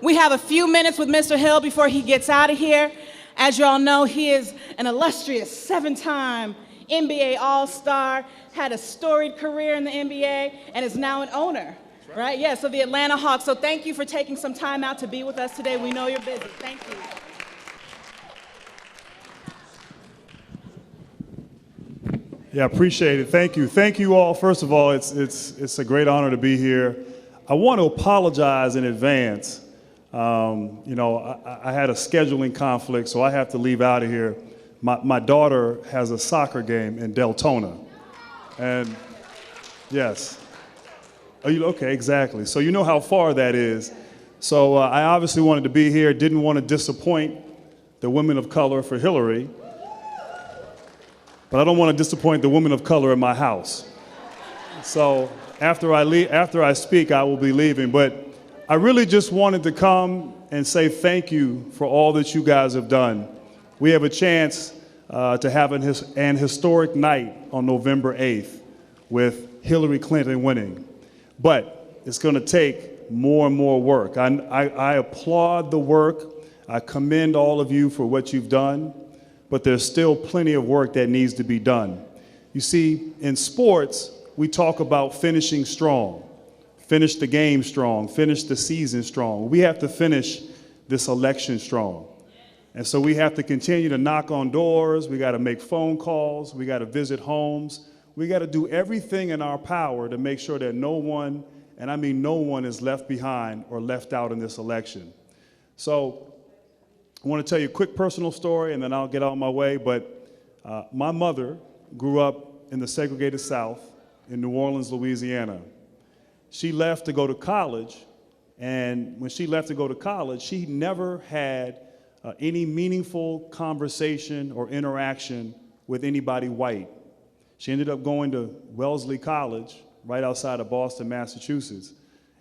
We have a few minutes with Mr. Hill before he gets out of here. As you all know, he is an illustrious 7-time NBA All-Star, had a storied career in the NBA, and is now an owner, right? Yeah, so the Atlanta Hawks. So thank you for taking some time out to be with us today. We know you're busy. Thank you. Yeah, appreciate it. Thank you. Thank you all. First of all, it's a great honor to be here. I want to apologize in advance. I had a scheduling conflict, so I have to leave out of here. My daughter has a soccer game in Deltona. And yes. Oh, okay, exactly. So you know how far that is. So I obviously wanted to be here, didn't want to disappoint the women of color for Hillary. But I don't want to disappoint the women of color in my house. So after I speak, I will be leaving. But I really just wanted to come and say thank you for all that you guys have done. We have a chance to have an historic night on November 8th with Hillary Clinton winning. But it's going to take more and more work. I applaud the work. I commend all of you for what you've done. But there's still plenty of work that needs to be done. You see, in sports, we talk about finishing strong, finish the game strong, finish the season strong. We have to finish this election strong. And so we have to continue to knock on doors. We got to make phone calls. We got to visit homes. We got to do everything in our power to make sure that no one, and I mean no one, is left behind or left out in this election. So I want to tell you a quick personal story, and then I'll get on my way. But my mother grew up in the segregated South in New Orleans, Louisiana. She left to go to college, and when she left to go to college, she never had any meaningful conversation or interaction with anybody white. She ended up going to Wellesley College, right outside of Boston, Massachusetts.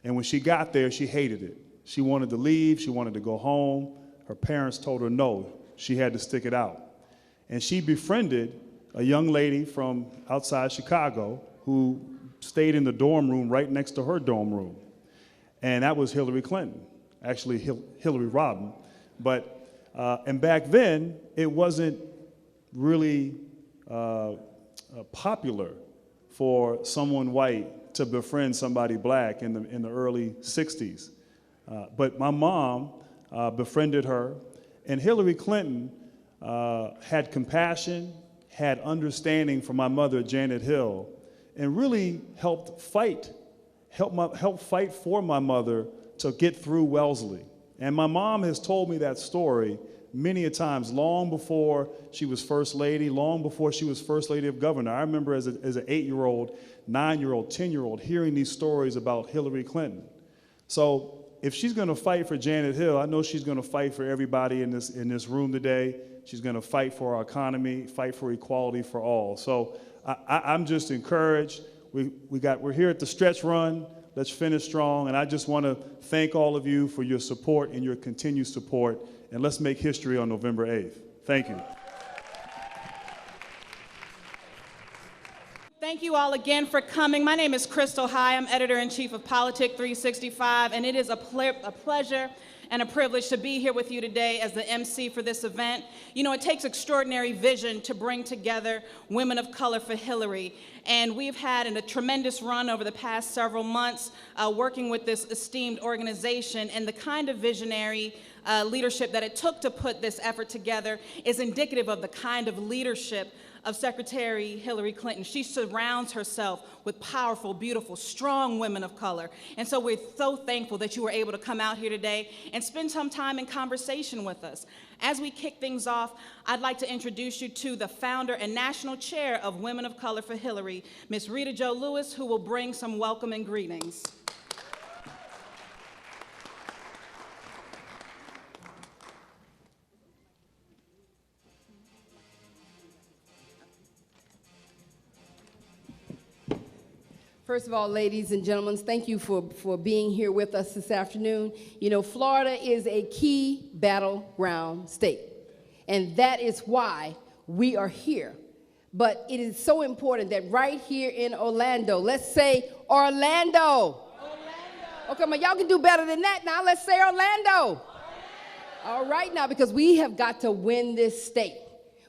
And when she got there, she hated it. She wanted to leave. She wanted to go home. Her parents told her no, she had to stick it out. And she befriended a young lady from outside Chicago who stayed in the dorm room right next to her dorm room. And that was Hillary Clinton, actually Hillary Rodham. And back then, it wasn't really popular for someone white to befriend somebody black in the early 60s. But my mom befriended her, and Hillary Clinton had compassion, had understanding for my mother, Janet Hill, and really helped fight for my mother to get through Wellesley. And my mom has told me that story many a times, long before she was First Lady, long before she was First Lady of Governor. I remember as an 8-year-old, 9-year-old, 10-year-old hearing these stories about Hillary Clinton. So if she's going to fight for Janet Hill, I know she's going to fight for everybody in this room today. She's going to fight for our economy, fight for equality for all. So I'm just encouraged. We're here at the stretch run. Let's finish strong. And I just want to thank all of you for your support and your continued support. And let's make history on November 8th. Thank you. Thank you all again for coming. My name is Crystal High. I'm editor-in-chief of Politic 365, and it is a pleasure and a privilege to be here with you today as the MC for this event. You know, it takes extraordinary vision to bring together women of color for Hillary, and we've had a tremendous run over the past several months working with this esteemed organization, and the kind of visionary leadership that it took to put this effort together is indicative of the kind of leadership of Secretary Hillary Clinton. She surrounds herself with powerful, beautiful, strong women of color. And so we're so thankful that you were able to come out here today and spend some time in conversation with us. As we kick things off, I'd like to introduce you to the founder and national chair of Women of Color for Hillary, Ms. Rita Jo Lewis, who will bring some welcome and greetings. First of all, ladies and gentlemen, thank you for being here with us this afternoon. You know, Florida is a key battleground state, and that is why we are here. But it is so important that right here in Orlando, let's say Orlando. Orlando. Oh, come on, y'all can do better than that now. Let's say Orlando. All right now, because we have got to win this state.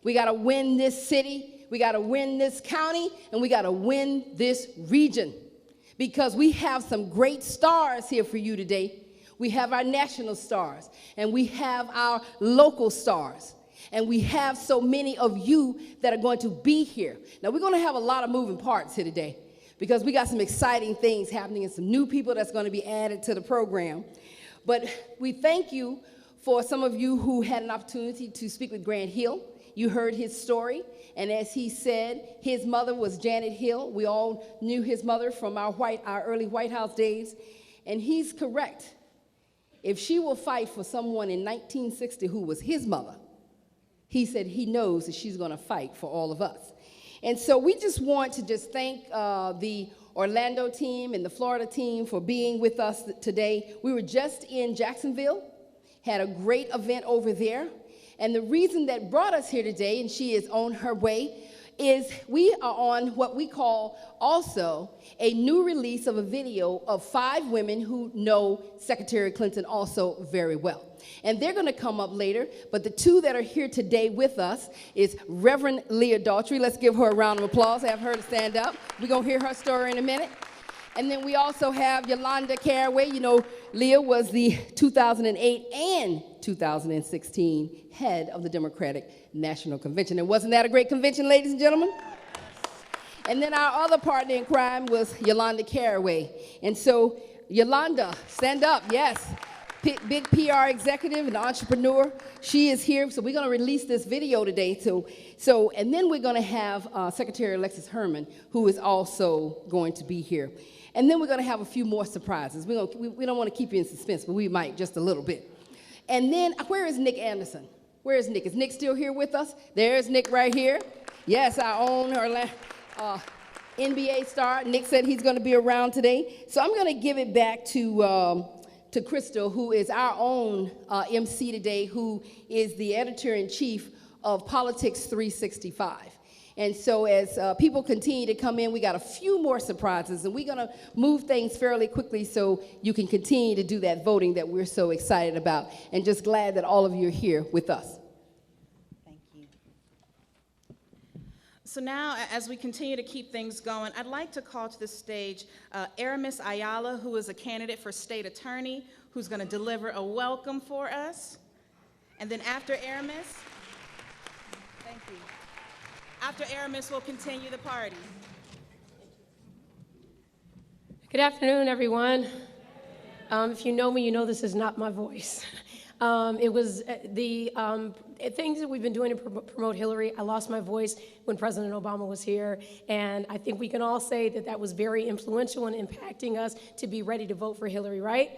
We got to win this city. We got to win this county. And we got to win this region. Because we have some great stars here for you today. We have our national stars. And we have our local stars. And we have so many of you that are going to be here. Now, we're going to have a lot of moving parts here today. Because we got some exciting things happening and some new people that's going to be added to the program. But we thank you for some of you who had an opportunity to speak with Grant Hill. You heard his story, and as he said, his mother was Janet Hill. We all knew his mother from our early White House days, and he's correct. If she will fight for someone in 1960 who was his mother, he said he knows that she's going to fight for all of us. And so we just want to thank the Orlando team and the Florida team for being with us today. We were just in Jacksonville, had a great event over there. And the reason that brought us here today, and she is on her way, is we are on what we call also a new release of a video of 5 women who know Secretary Clinton also very well. And they're going to come up later, but the 2 that are here today with us is Reverend Leah Daughtry. Let's give her a round of applause. Have her to stand up. We're going to hear her story in a minute. And then we also have Yolanda Caraway. You know, Leah was the 2008 and 2016 head of the Democratic National Convention. And wasn't that a great convention, ladies and gentlemen? And then our other partner in crime was Yolanda Caraway. And so, Yolanda, stand up, yes. Big PR executive and entrepreneur. She is here, so we're going to release this video today. And then we're going to have Secretary Alexis Herman, who is also going to be here. And then we're going to have a few more surprises. We don't want to keep you in suspense, but we might just a little bit. And then, where is Nick Anderson? Where is Nick? Is Nick still here with us? There's Nick right here. Yes, our own NBA star. Nick said he's going to be around today. So I'm going to give it back to Crystal, who is our own MC today, who is the editor-in-chief of Politics 365. And so as people continue to come in, we got a few more surprises, and we're going to move things fairly quickly so you can continue to do that voting that we're so excited about, and just glad that all of you are here with us. Thank you. So now, as we continue to keep things going, I'd like to call to the stage Aramis Ayala, who is a candidate for state attorney, who's going to deliver a welcome for us. And then after Aramis, thank you. After Aramis, we'll continue the party. Good afternoon, everyone. If you know me, you know this is not my voice. It was the things that we've been doing to promote Hillary. I lost my voice when President Obama was here, and I think we can all say that that was very influential in impacting us to be ready to vote for Hillary, right?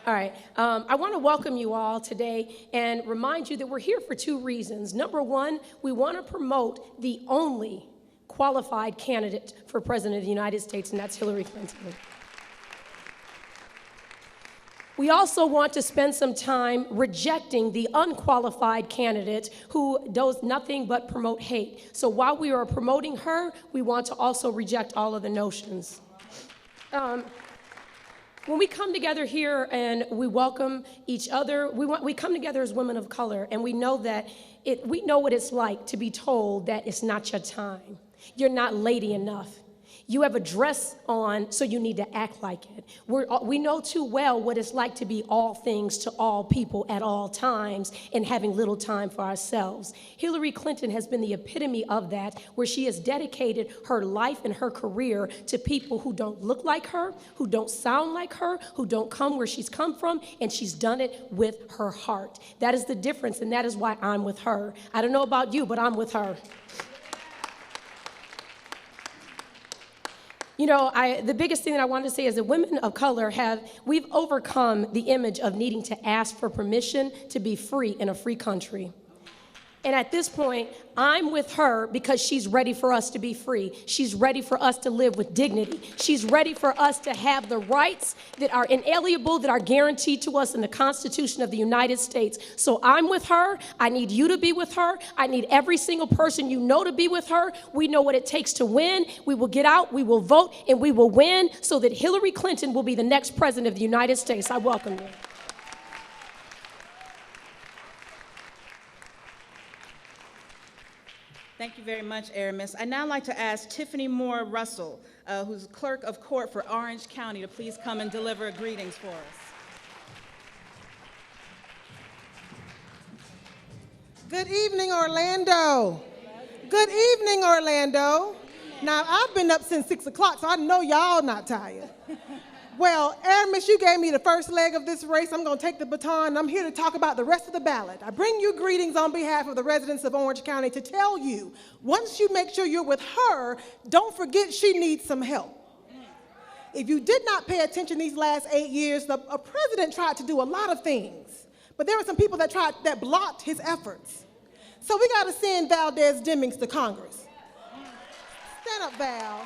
All right. I want to welcome you all today and remind you that we're here for 2 reasons. Number one, we want to promote the only qualified candidate for President of the United States, and that's Hillary Clinton. We also want to spend some time rejecting the unqualified candidate who does nothing but promote hate. So while we are promoting her, we want to also reject all of the notions. When we come together here and we welcome each other, we come together as women of color, and we know that we know what it's like to be told that it's not your time. You're not lady enough. You have a dress on, so you need to act like it. We know too well what it's like to be all things to all people at all times and having little time for ourselves. Hillary Clinton has been the epitome of that, where she has dedicated her life and her career to people who don't look like her, who don't sound like her, who don't come where she's come from, and she's done it with her heart. That is the difference, and that is why I'm with her. I don't know about you, but I'm with her. You know, the biggest thing that I wanted to say is that women of color we've overcome the image of needing to ask for permission to be free in a free country. And at this point, I'm with her because she's ready for us to be free. She's ready for us to live with dignity. She's ready for us to have the rights that are inalienable, that are guaranteed to us in the Constitution of the United States. So I'm with her. I need you to be with her. I need every single person you know to be with her. We know what it takes to win. We will get out, we will vote, and we will win so that Hillary Clinton will be the next president of the United States. I welcome you. Thank you very much, Aramis. I'd now like to ask Tiffany Moore Russell, who's clerk of court for Orange County, to please come and deliver greetings for us. Good evening, Orlando. Good evening, Orlando. Now, I've been up since 6 o'clock, so I know y'all not tired. Well, Aramis, you gave me the first leg of this race. I'm going to take the baton, and I'm here to talk about the rest of the ballot. I bring you greetings on behalf of the residents of Orange County to tell you, once you make sure you're with her, don't forget she needs some help. If you did not pay attention these last 8 years, a president tried to do a lot of things, but there were some people that blocked his efforts. So we got to send Valdez Demings to Congress. Stand up, Val.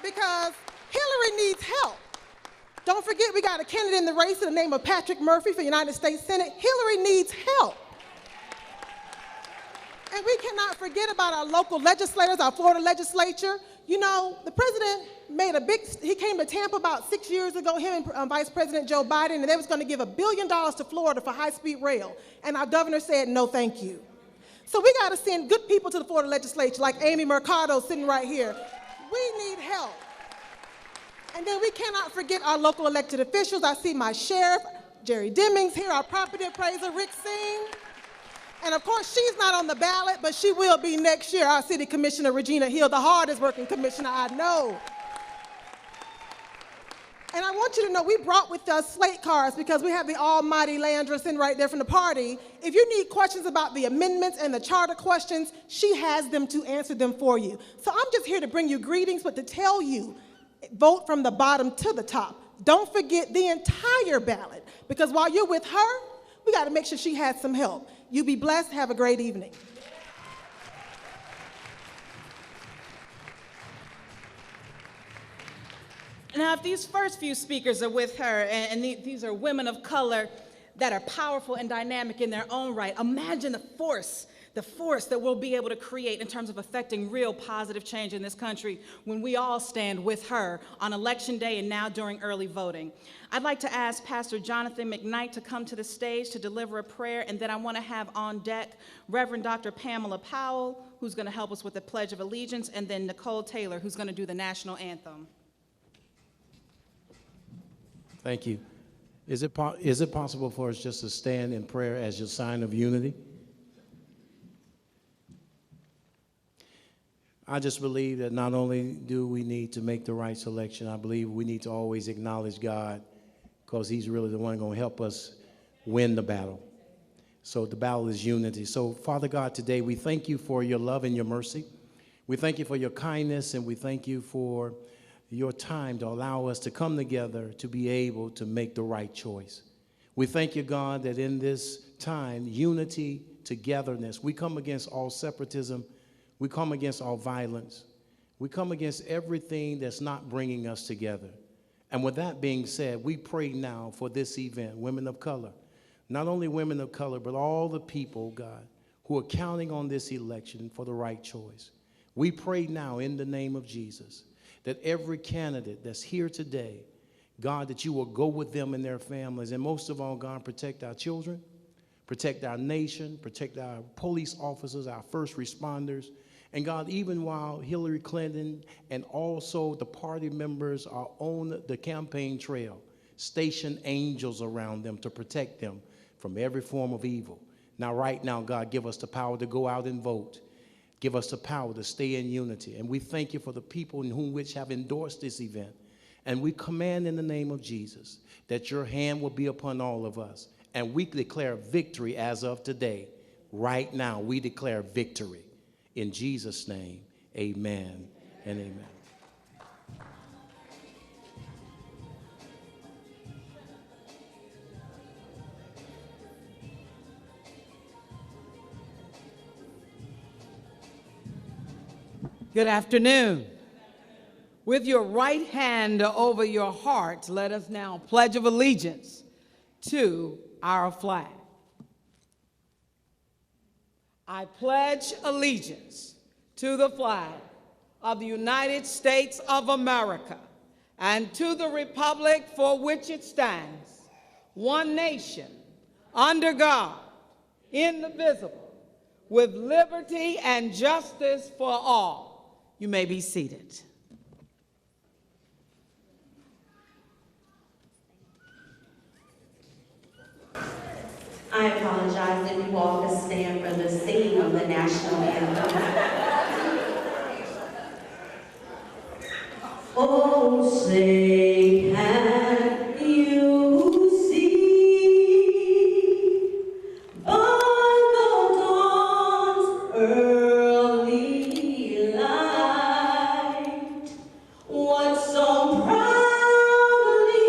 Because Hillary needs help. Don't forget, we got a candidate in the race in the name of Patrick Murphy for United States Senate. Hillary needs help. And we cannot forget about our local legislators, our Florida legislature. You know, the president he came to Tampa about 6 years ago, him and Vice President Joe Biden, and they was going to give $1 billion to Florida for high-speed rail. And our governor said, no, thank you. So we got to send good people to the Florida legislature, like Amy Mercado sitting right here. We need help. And then we cannot forget our local elected officials. I see my sheriff, Jerry Demings here, our property appraiser, Rick Singh. And of course, she's not on the ballot, but she will be next year, our city commissioner, Regina Hill, the hardest working commissioner I know. And I want you to know we brought with us slate cards because we have the almighty Landra sitting right there from the party. If you need questions about the amendments and the charter questions, she has them to answer them for you. So I'm just here to bring you greetings, but to tell you, vote from the bottom to the top. Don't forget the entire ballot, because while you're with her, we got to make sure she has some help. You be blessed. Have a great evening. Now, if these first few speakers are with her, and these are women of color that are powerful and dynamic in their own right, imagine the force that we'll be able to create in terms of affecting real positive change in this country when we all stand with her on Election Day and now during early voting. I'd like to ask Pastor Jonathan McKnight to come to the stage to deliver a prayer, and then I want to have on deck Reverend Dr. Pamela Powell, who's going to help us with the Pledge of Allegiance, and then Nicole Taylor, who's going to do the national anthem. Thank you. Is it possible for us just to stand in prayer as your sign of unity? I just believe that not only do we need to make the right selection, I believe we need to always acknowledge God, because he's really the one going to help us win the battle. So the battle is unity. So Father God, today we thank you for your love and your mercy. We thank you for your kindness, and we thank you for your time to allow us to come together to be able to make the right choice. We thank you, God, that in this time, unity, togetherness, we come against all separatism, we come against all violence, we come against everything that's not bringing us together. And with that being said, we pray now for this event, women of color, not only women of color, but all the people, God, who are counting on this election for the right choice. We pray now in the name of Jesus that every candidate that's here today, God, that you will go with them and their families. And most of all, God, protect our children, protect our nation, protect our police officers, our first responders. And God, even while Hillary Clinton and also the party members are on the campaign trail, station angels around them to protect them from every form of evil. Now, right now, God, give us the power to go out and vote. Give us the power to stay in unity. And we thank you for the people in whom which have endorsed this event. And we command in the name of Jesus that your hand will be upon all of us. And we declare victory as of today. Right now, we declare victory. In Jesus' name, amen and amen. Good afternoon. With your right hand over your heart, let us now pledge of allegiance to our flag. I pledge allegiance to the flag of the United States of America and to the republic for which it stands, one nation, under God, indivisible, with liberty and justice for all. You may be seated. I apologize if you all could stand for the singing of the national anthem. Oh, say, can you see by the dawn's early light what so proudly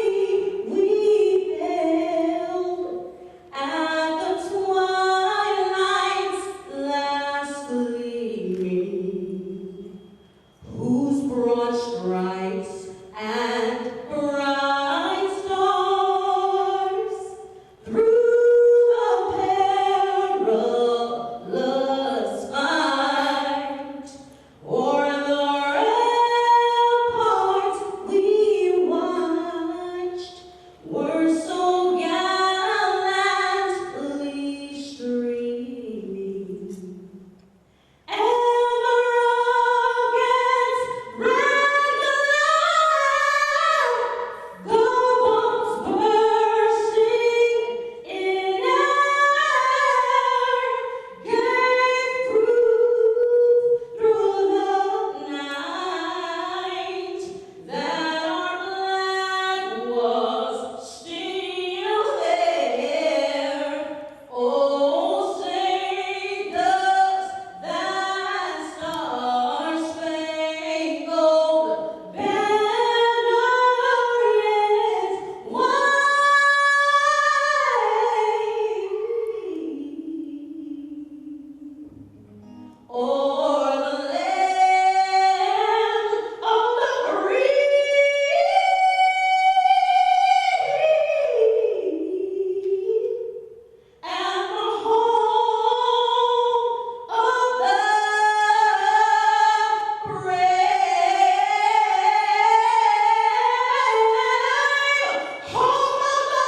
we hailed at the twilight's last gleaming, whose broad stripes and bright stars through the perilous fight o'er the ramparts we watched were so gallantly streaming. And the rockets rang aloud, the bombs bursting in air gave proof through the night that our flag was still there. Oh, say does that star-spangled banner yet wave o'er the land of the free and the home of the brave, home of the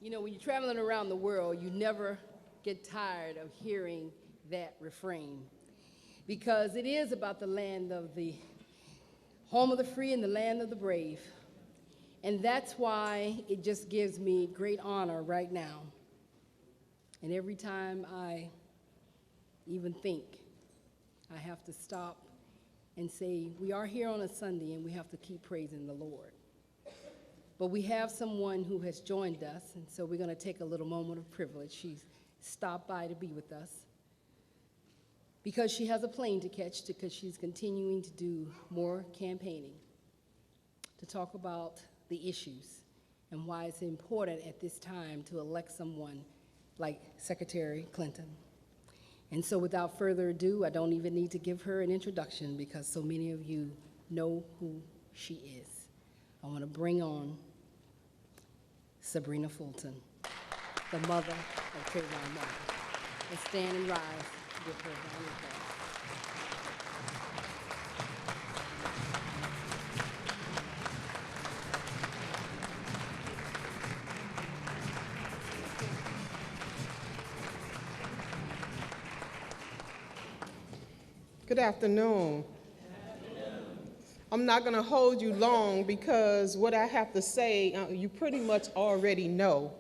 You know, when you're traveling around the world, you never get tired of hearing that refrain because it is about the land of the home of the free and the land of the brave. And that's why it just gives me great honor right now. And every time I even think, I have to stop and say, we are here on a Sunday and we have to keep praising the Lord. But we have someone who has joined us, and so we're going to take a little moment of privilege. She's stopped by to be with us because she has a plane to catch because she's continuing to do more campaigning to talk about the issues and why it's important at this time to elect someone like Secretary Clinton. And so without further ado, I don't even need to give her an introduction because so many of you know who she is. I want to bring on Sabrina Fulton, the mother of Trayvon Martin. Let's stand and rise to give her a round of applause. Good afternoon. I'm not going to hold you long because what I have to say, you pretty much already know.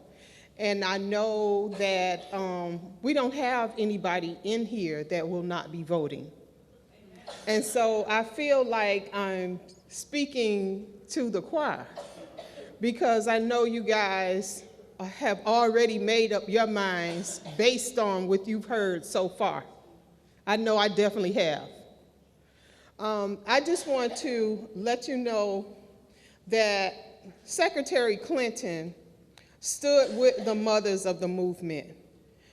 And I know that we don't have anybody in here that will not be voting. And so I feel like I'm speaking to the choir because I know you guys have already made up your minds based on what you've heard so far. I know I definitely have. I just want to let you know that Secretary Clinton stood with the mothers of the movement.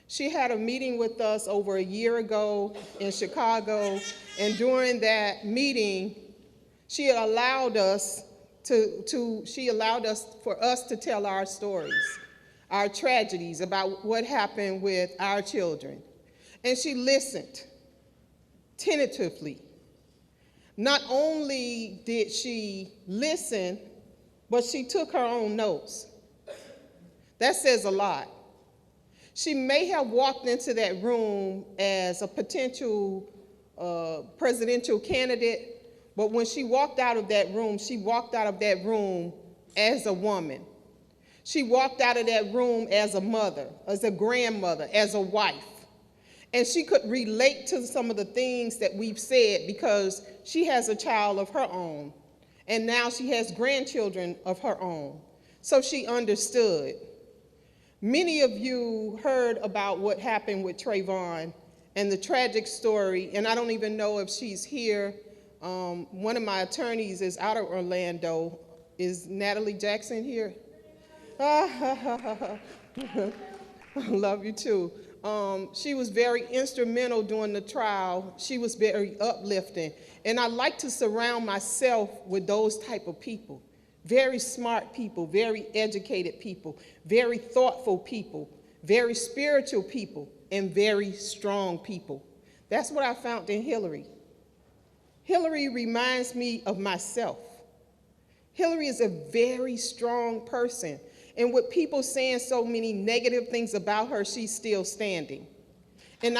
She had a meeting with us over a year ago in Chicago, and during that meeting, she allowed us for us to tell our stories, our tragedies about what happened with our children. And she listened tentatively. Not only did she listen, but she took her own notes. That says a lot. She may have walked into that room as a potential presidential candidate, but when she walked out of that room, she walked out of that room as a woman. She walked out of that room as a mother, as a grandmother, as a wife. And she could relate to some of the things that we've said because she has a child of her own. And now she has grandchildren of her own. So she understood. Many of you heard about what happened with Trayvon and the tragic story, and I don't even know if she's here. One of my attorneys is out of Orlando. Is Natalie Jackson here? I love you too. She was very instrumental during the trial. She was very uplifting. And I like to surround myself with those type of people. Very smart people, very educated people, very thoughtful people, very spiritual people, and very strong people. That's what I found in Hillary. Hillary reminds me of myself. Hillary is a very strong person. And with people saying so many negative things about her, she's still standing. And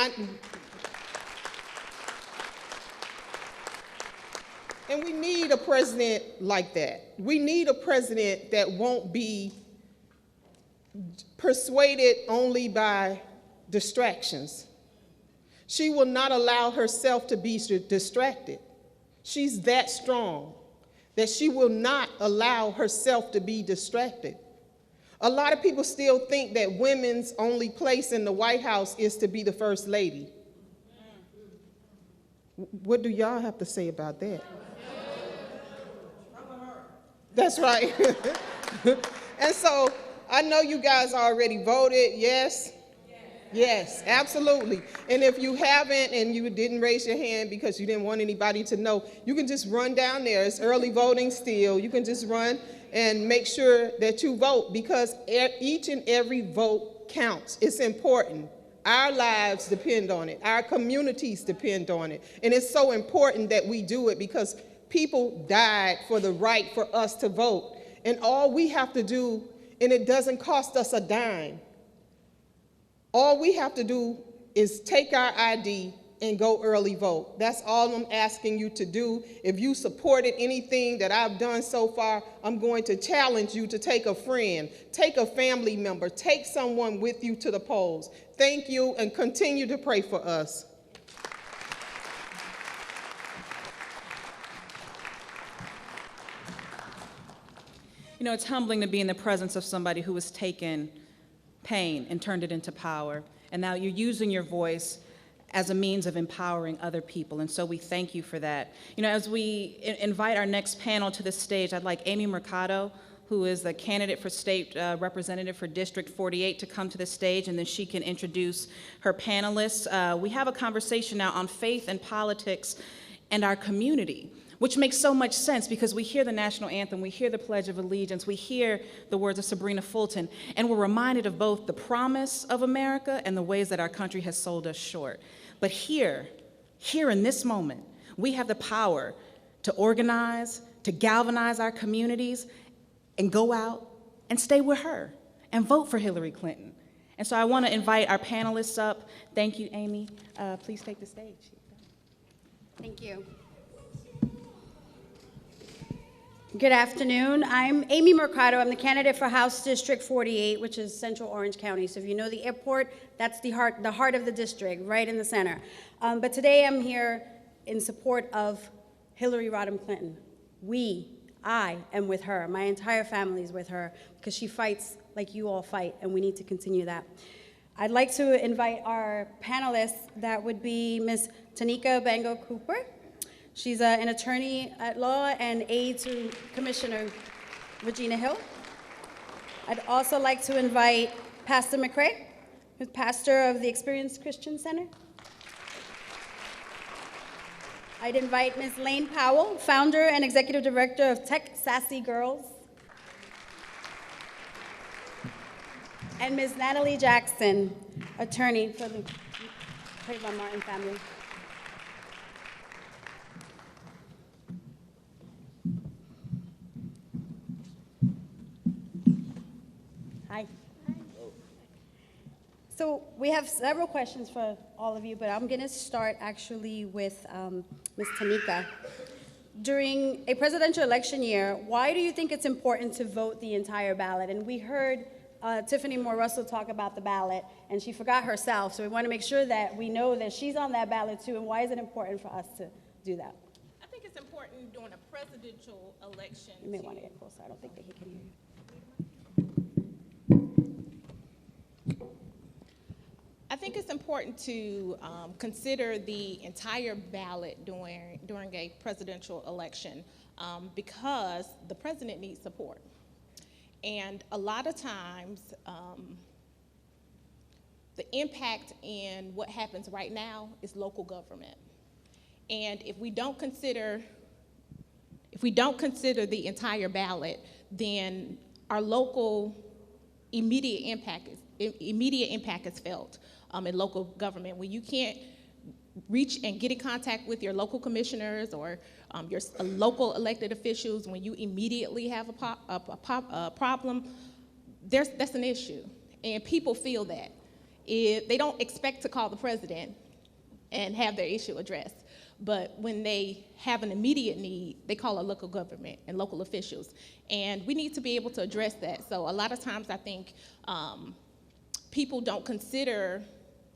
we need a president like that. We need a president that won't be persuaded only by distractions. She will not allow herself to be distracted. She's that strong that she will not allow herself to be distracted. A lot of people still think that women's only place in the White House is to be the First Lady. What do y'all have to say about that? That's right. And so I know you guys already voted, yes? Yes, absolutely. And if you haven't and you didn't raise your hand because you didn't want anybody to know, you can just run down there. It's early voting still. You can just run and make sure that you vote because each and every vote counts. It's important. Our lives depend on it. Our communities depend on it. And it's so important that we do it because people died for the right for us to vote. And all we have to do, and it doesn't cost us a dime, all we have to do is take our ID and go early vote. That's all I'm asking you to do. If you supported anything that I've done so far, I'm going to challenge you to take a friend, take a family member, take someone with you to the polls. Thank you, and continue to pray for us. You know, it's humbling to be in the presence of somebody who has taken pain and turned it into power. And now you're using your voice as a means of empowering other people. And so we thank you for that. You know, as we invite our next panel to the stage, I'd like Amy Mercado, who is the candidate for state representative for District 48, to come to the stage, and then she can introduce her panelists. We have a conversation now on faith and politics and our community, which makes so much sense because we hear the national anthem, we hear the Pledge of Allegiance, we hear the words of Sabrina Fulton, and we're reminded of both the promise of America and the ways that our country has sold us short. But here in this moment, we have the power to organize, to galvanize our communities, and go out and stay with her and vote for Hillary Clinton. And so I want to invite our panelists up. Thank you, Amy. Please take the stage. Thank you. Good afternoon. I'm Amy Mercado. I'm the candidate for House District 48, which is Central Orange County. So if you know the airport, that's the heart of the district, right in the center. But today I'm here in support of Hillary Rodham Clinton. I am with her. My entire family is with her because she fights like you all fight, and we need to continue that. I'd like to invite our panelists. That would be Ms. Tanika Bango Cooper. She's an attorney at law and aide to Commissioner Regina Hill. I'd also like to invite Pastor McCray, who's pastor of the Experience Christian Center. I'd invite Ms. Lane Powell, founder and executive director of Tech Sassy Girls. And Ms. Natalie Jackson, attorney for the Trayvon Martin family. Hi. So we have several questions for all of you, but I'm going to start actually with Ms. Tanika. During a presidential election year, why do you think it's important to vote the entire ballot? And we heard Tiffany Moore Russell talk about the ballot, and she forgot herself, so we want to make sure that we know that she's on that ballot too, and why is it important for us to do that? I think it's important during a presidential election. You may want to get closer. I don't think that he can hear you. I think it's important to consider the entire ballot during a presidential election because the president needs support. And a lot of times, the impact in what happens right now is local government. And if we don't consider the entire ballot, then our local immediate impact is felt in local government. When you can't reach and get in contact with your local commissioners or your local elected officials, when you immediately have a problem, that's an issue. And people feel that. They don't expect to call the president and have their issue addressed. But when they have an immediate need, they call a local government and local officials. And we need to be able to address that. So a lot of times I think people don't consider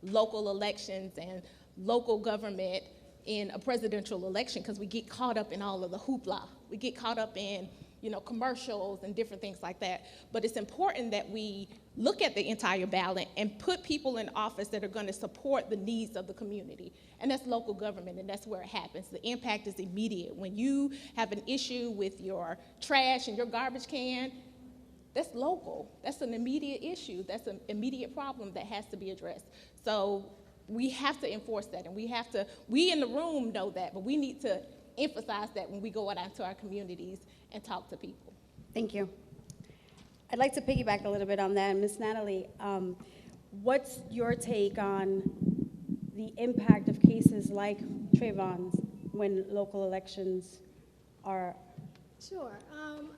local elections and local government in a presidential election because we get caught up in all of the hoopla. We get caught up in, commercials and different things like that. But it's important that we look at the entire ballot and put people in office that are going to support the needs of the community. And that's local government, and that's where it happens. The impact is immediate. When you have an issue with your trash and your garbage can, that's local. That's an immediate issue. That's an immediate problem that has to be addressed. So we have to enforce that, and we in the room know that, but we need to emphasize that when we go out into our communities and talk to people. Thank you. I'd like to piggyback a little bit on that. Ms. Natalie, what's your take on the impact of cases like Trayvon's when local elections are? Sure.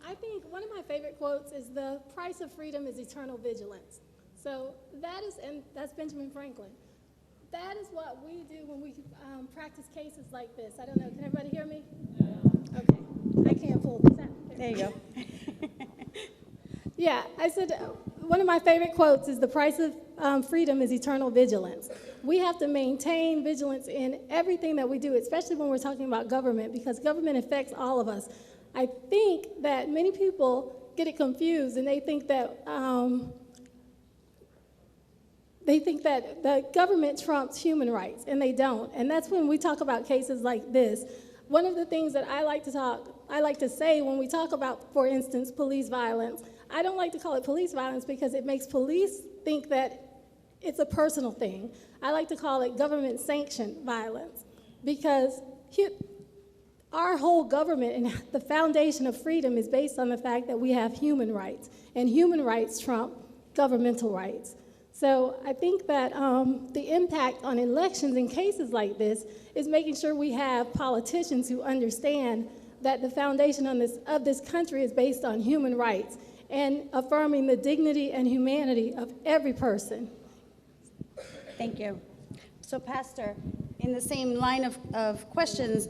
I think one of my favorite quotes is the price of freedom is eternal vigilance. So that's Benjamin Franklin. That is what we do when we practice cases like this. I don't know, can everybody hear me? Okay, I can't pull this out. There you go. Yeah, I said one of my favorite quotes is the price of freedom is eternal vigilance. We have to maintain vigilance in everything that we do, especially when we're talking about government, because government affects all of us. I think that many people get it confused, and they think that the government trumps human rights, and they don't. And that's when we talk about cases like this. One of the things that I like to say when we talk about, for instance, police violence, I don't like to call it police violence because it makes police think that it's a personal thing. I like to call it government-sanctioned violence because our whole government and the foundation of freedom is based on the fact that we have human rights, and human rights trump governmental rights. So I think that the impact on elections in cases like this is making sure we have politicians who understand that the foundation of this country is based on human rights and affirming the dignity and humanity of every person. Thank you. So, Pastor, in the same line of questions,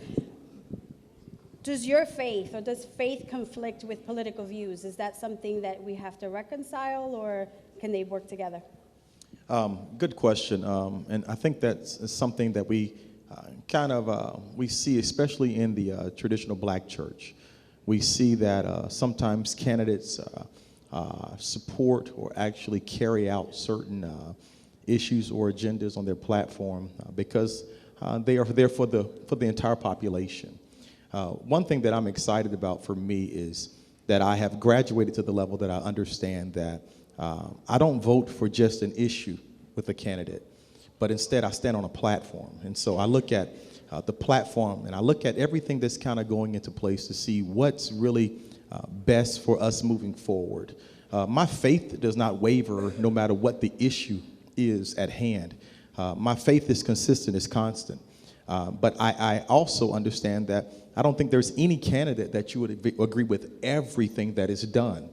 does your faith or does faith conflict with political views? Is that something that we have to reconcile, or can they work together? Good question, and I think that's something that we we see, especially in the traditional black church. We see that sometimes candidates support or actually carry out certain issues or agendas on their platform because They are there for the entire population. One thing that I'm excited about for me is that I have graduated to the level that I understand that I don't vote for just an issue with a candidate, but instead I stand on a platform. And so I look at the platform and I look at everything that's kind of going into place to see what's really best for us moving forward. My faith does not waver no matter what the issue is at hand. My faith is consistent, is constant. But I also understand that I don't think there's any candidate that you would agree with everything that is done.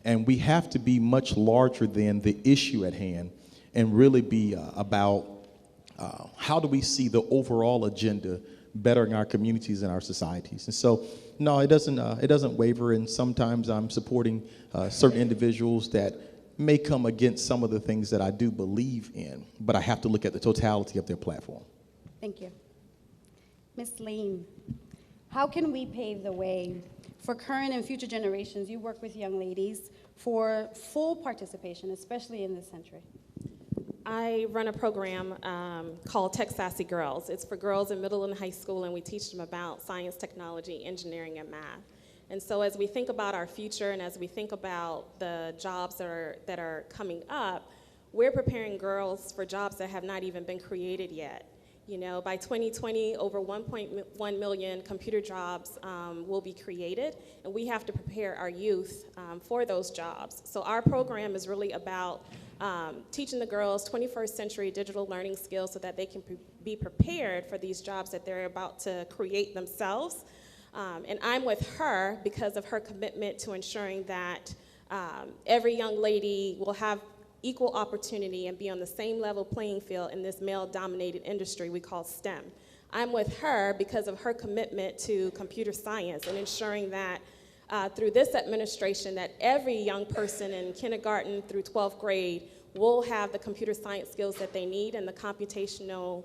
And we have to be much larger than the issue at hand and really be about how do we see the overall agenda bettering our communities and our societies. And so, no, it doesn't waver. And sometimes I'm supporting certain individuals that may come against some of the things that I do believe in, but I have to look at the totality of their platform. Thank you. Ms. Lane, how can we pave the way for current and future generations? You work with young ladies for full participation, especially in this century. I run a program called Tech Sassy Girls. It's for girls in middle and high school, and we teach them about science, technology, engineering, and math. And so as we think about our future and as we think about the jobs that are coming up, we're preparing girls for jobs that have not even been created yet. You know, by 2020, over 1.1 million computer jobs will be created, and we have to prepare our youth for those jobs. So our program is really about teaching the girls 21st century digital learning skills so that they can be prepared for these jobs that they're about to create themselves. And I'm with her because of her commitment to ensuring that every young lady will have equal opportunity and be on the same level playing field in this male-dominated industry we call STEM. I'm with her because of her commitment to computer science and ensuring that through this administration that every young person in kindergarten through 12th grade will have the computer science skills that they need and the computational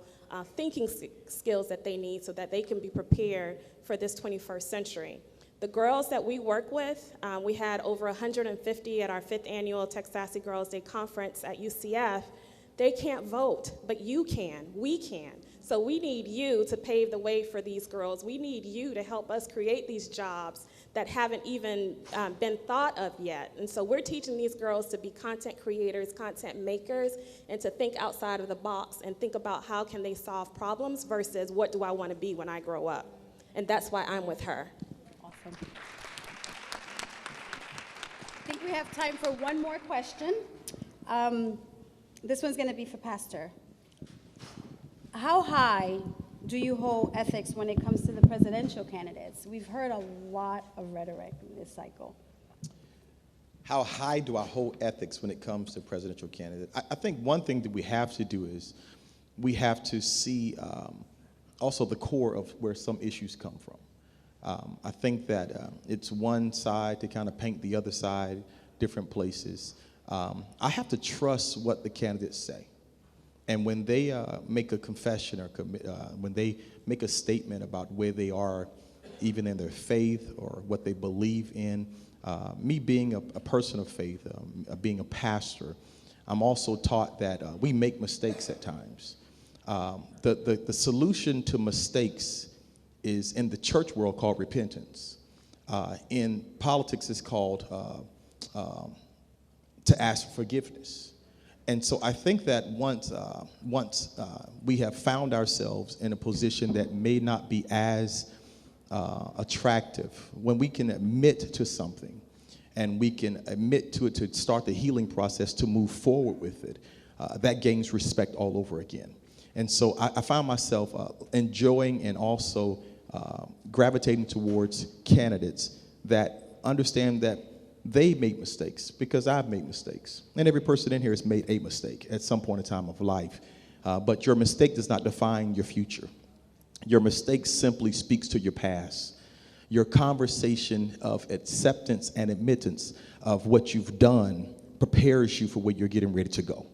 thinking skills that they need so that they can be prepared for this 21st century. The girls that we work with, we had over 150 at our 5th annual Tech Sassy Girls Day conference at UCF. They can't vote, but you can, we can. So we need you to pave the way for these girls. We need you to help us create these jobs that haven't even been thought of yet. And so we're teaching these girls to be content creators, content makers, and to think outside of the box and think about how can they solve problems versus what do I want to be when I grow up. And that's why I'm with her. Awesome. I think we have time for one more question. This one's going to be for Pastor. How high do you hold ethics when it comes to the presidential candidates? We've heard a lot of rhetoric in this cycle. How high do I hold ethics when it comes to presidential candidates? I think one thing that we have to do is we have to see also the core of where some issues come from. I think that it's one side to kind of paint the other side, different places. I have to trust what the candidates say. And when they make a confession or when they make a statement about where they are, even in their faith or what they believe in, me being a person of faith, being a pastor, I'm also taught that we make mistakes at times. The solution to mistakes is in the church world called repentance. In politics, it's called to ask for forgiveness. And so I think that once we have found ourselves in a position that may not be as attractive, when we can admit to something and we can admit to it to start the healing process to move forward with it, that gains respect all over again. And so I found myself enjoying and also gravitating towards candidates that understand that they make mistakes because I've made mistakes. And every person in here has made a mistake at some point in time of life. But your mistake does not define your future. Your mistake simply speaks to your past. Your conversation of acceptance and admittance of what you've done prepares you for where you're getting ready to go.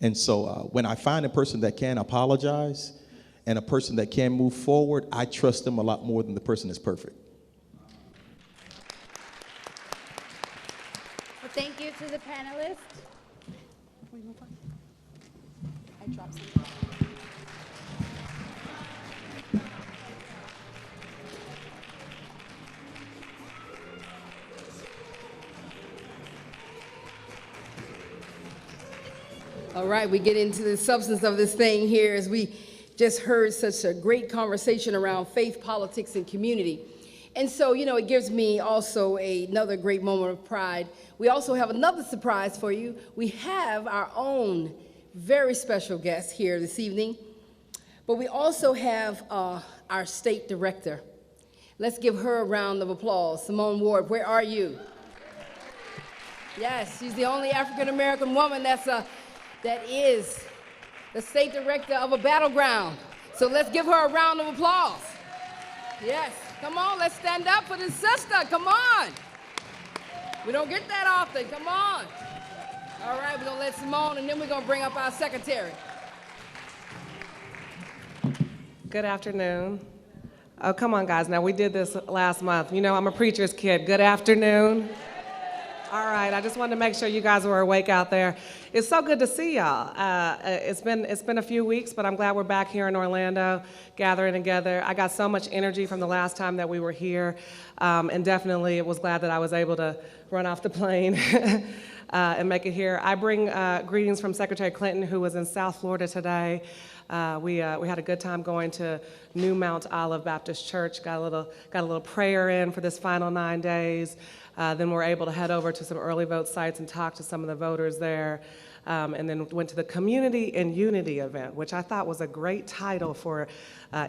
And so when I find a person that can apologize and a person that can move forward, I trust them a lot more than the person that's perfect. Thank you to the panelists. I dropped something. All right, we get into the substance of this thing here as we just heard such a great conversation around faith, politics, and community. And so, it gives me also another great moment of pride. We also have another surprise for you. We have our own very special guest here this evening, but we also have our state director. Let's give her a round of applause. Simone Ward, where are you? Yes, she's the only African-American woman that is the state director of a battleground. So let's give her a round of applause. Yes, come on, let's stand up for this sister, come on. We don't get that often, come on. All right, we're gonna let Simone, and then we're gonna bring up our secretary. Good afternoon. Oh, come on, guys, now we did this last month. I'm a preacher's kid. Good afternoon. All right, I just wanted to make sure you guys were awake out there. It's so good to see y'all. It's been a few weeks, but I'm glad we're back here in Orlando, gathering together. I got so much energy from the last time that we were here, and definitely was glad that I was able to run off the plane and make it here. I bring greetings from Secretary Clinton, who was in South Florida today. We had a good time going to New Mount Olive Baptist Church, got a little prayer in for this final 9 days. Then we're able to head over to some early vote sites and talk to some of the voters there. And then went to the Community and Unity event, which I thought was a great title for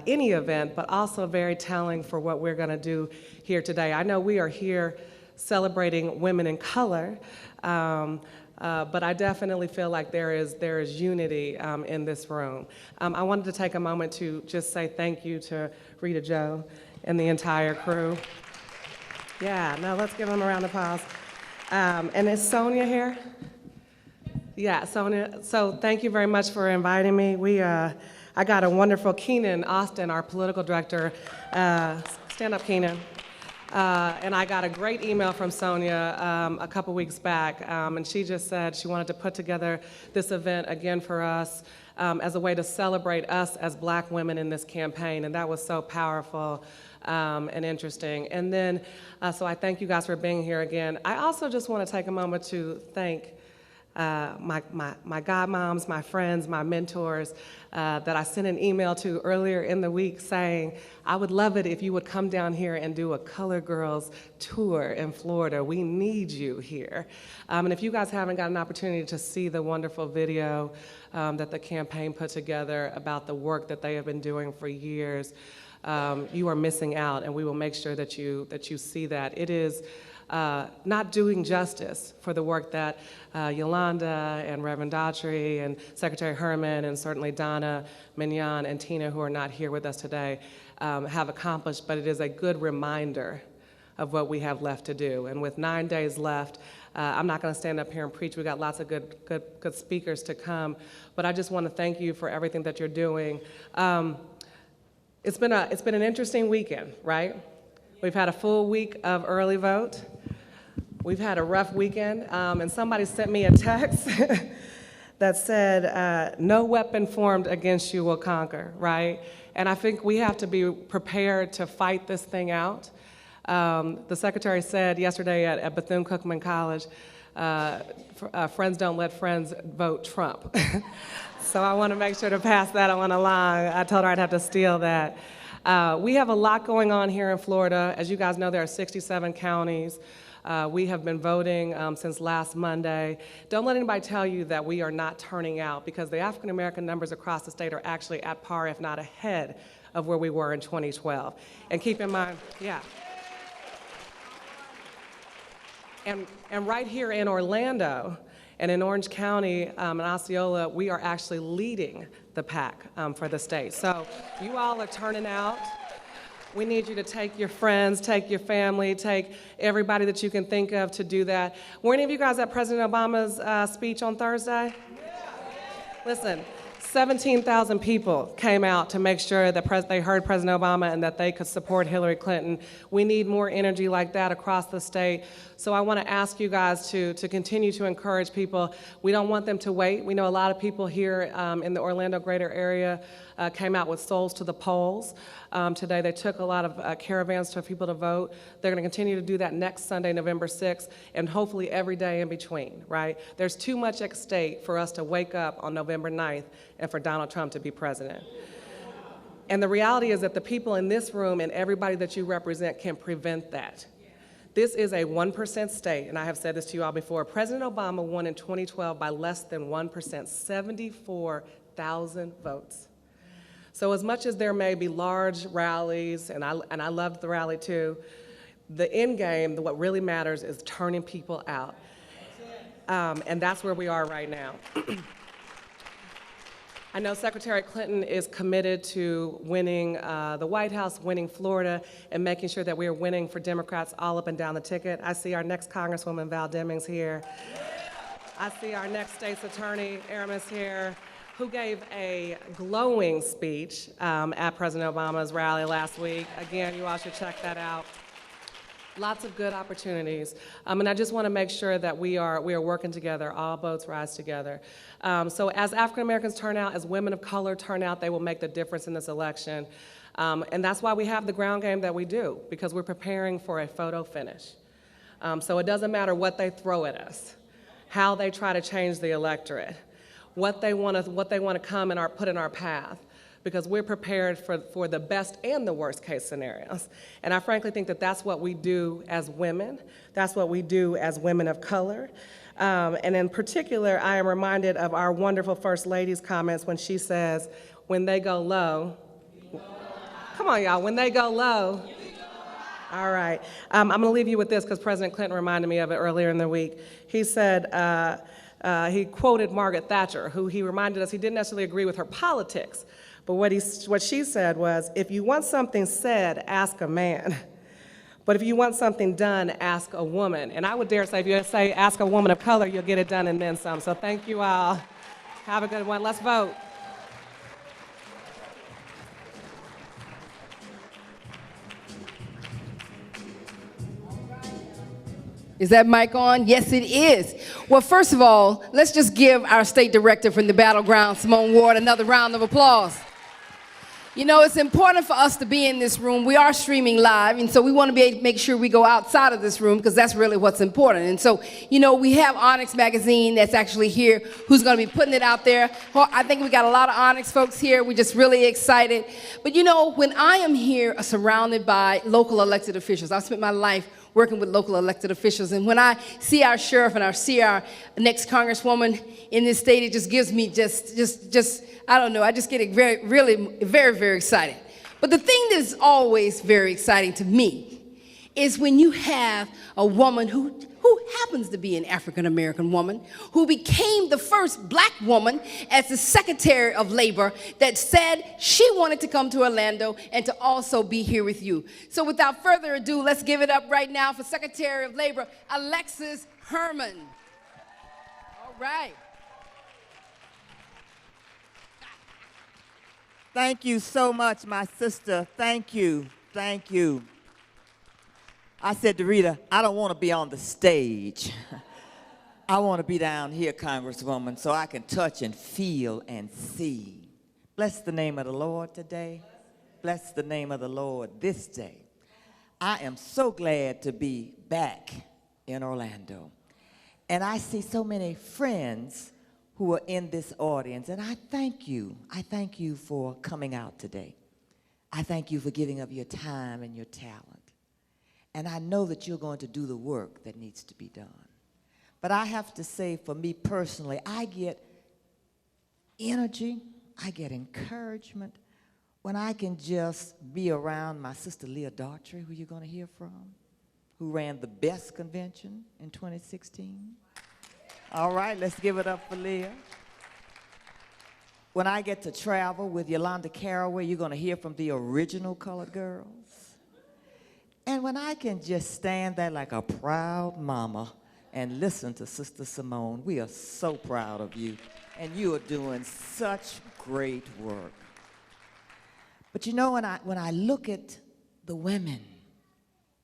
any event, but also very telling for what we're gonna do here today. I know we are here celebrating women in color, but I definitely feel like there is unity in this room. I wanted to take a moment to just say thank you to Rita Joe and the entire crew. Yeah, now let's give them a round of applause. And is Sonia here? Yeah, Sonia. So thank you very much for inviting me. I got a wonderful Keenan Austin, our political director. Stand up, Keenan. And I got a great email from Sonia a couple weeks back, and she just said she wanted to put together this event again for us as a way to celebrate us as Black women in this campaign, and that was so powerful and interesting. And then, so I thank you guys for being here again. I also just want to take a moment to thank my godmoms, my friends, my mentors that I sent an email to earlier in the week saying, I would love it if you would come down here and do a Color Girls tour in Florida. We need you here. And if you guys haven't got an opportunity to see the wonderful video that the campaign put together about the work that they have been doing for years, you are missing out, and we will make sure that you see that. It is not doing justice for the work that Yolanda and Reverend Daughtry and Secretary Herman and certainly Donna, Mignon, and Tina, who are not here with us today, have accomplished, but it is a good reminder of what we have left to do. And with 9 days left, I'm not going to stand up here and preach. We've got lots of good speakers to come, but I just want to thank you for everything that you're doing. It's been an interesting weekend, right? We've had a full week of early vote. We've had a rough weekend, and somebody sent me a text that said, no weapon formed against you will conquer, right? And I think we have to be prepared to fight this thing out. The secretary said yesterday at Bethune-Cookman College, friends don't let friends vote Trump. So I want to make sure to pass that on along. I told her I'd have to steal that. We have a lot going on here in Florida. As you guys know, there are 67 counties. We have been voting since last Monday. Don't let anybody tell you that we are not turning out, because the African American numbers across the state are actually at par, if not ahead, of where we were in 2012. And keep in mind, yeah. And right here in Orlando and in Orange County and Osceola, we are actually leading the pack for the state. So you all are turning out. We need you to take your friends, take your family, take everybody that you can think of to do that. Were any of you guys at President Obama's speech on Thursday? Listen, 17,000 people came out to make sure that they heard President Obama and that they could support Hillary Clinton. We need more energy like that across the state. So I want to ask you guys to continue to encourage people. We don't want them to wait. We know a lot of people here in the Orlando greater area came out with Souls to the Polls. Today they took a lot of caravans for people to vote. They're going to continue to do that next Sunday, November 6th, and hopefully every day in between, right? There's too much at stake for us to wake up on November 9th and for Donald Trump to be president. And the reality is that the people in this room and everybody that you represent can prevent that. This is a 1% state, and I have said this to you all before. President Obama won in 2012 by less than 1%, 74,000 votes. So as much as there may be large rallies, and I loved the rally too, the end game, what really matters is turning people out. And that's where we are right now. I know Secretary Clinton is committed to winning the White House, winning Florida, and making sure that we are winning for Democrats all up and down the ticket. I see our next Congresswoman, Val Demings, here. I see our next state's attorney, Aramis, here, who gave a glowing speech at President Obama's rally last week. Again, you all should check that out. Lots of good opportunities. And I just want to make sure that we are working together, all boats rise together. So as African Americans turn out, as women of color turn out, they will make the difference in this election. And that's why we have the ground game that we do, because we're preparing for a photo finish. So it doesn't matter what they throw at us, how they try to change the electorate, what they want to come and put in our path, because we're prepared for the best and the worst case scenarios. And I frankly think that that's what we do as women. That's what we do as women of color. And in particular, I am reminded of our wonderful First Lady's comments when she says, when they go low, come on y'all, when they go low. All right, I'm gonna leave you with this because President Clinton reminded me of it earlier in the week. He said, he quoted Margaret Thatcher, who he reminded us he didn't necessarily agree with her politics, but what she said was, if you want something said, ask a man. But if you want something done, ask a woman. And I would dare say, if you say ask a woman of color, you'll get it done and then some. So thank you all. Have a good one. Let's vote. Is that mic on? Yes, it is. Well, first of all, let's just give our state director from the Battleground, Simone Ward, another round of applause. You know, it's important for us to be in this room. We are streaming live, and so we want to be able to make sure we go outside of this room because that's really what's important. And so, you know, we have Onyx Magazine that's actually here who's going to be putting it out there. Well, I think we got a lot of Onyx folks here. We're just really excited. But, you know, when I am here surrounded by local elected officials, I've spent my life working with local elected officials. And when I see our sheriff and see our next congresswoman in this state, it just gives me just I don't know, I just get very excited. But the thing that is always very exciting to me is when you have a woman who happens to be an African-American woman, who became the first black woman as the Secretary of Labor that said she wanted to come to Orlando and to also be here with you. So without further ado, let's give it up right now for Secretary of Labor, Alexis Herman. All right. Thank you so much, my sister. Thank you. Thank you. I said to Rita, I don't want to be on the stage. I want to be down here, Congresswoman, so I can touch and feel and see. Bless the name of the Lord today. Bless the name of the Lord this day. I am so glad to be back in Orlando. And I see so many friends who are in this audience, and I thank you. I thank you for coming out today. I thank you for giving up your time and your talent. And I know that you're going to do the work that needs to be done. But I have to say, for me personally, I get energy, I get encouragement when I can just be around my sister Leah Daughtry, who you're going to hear from, who ran the best convention in 2016. All right, let's give it up for Leah. When I get to travel with Yolanda Caraway, you're going to hear from the original Colored Girls. And when I can just stand there like a proud mama and listen to Sister Simone, we are so proud of you, and you are doing such great work. But you know, when I look at the women,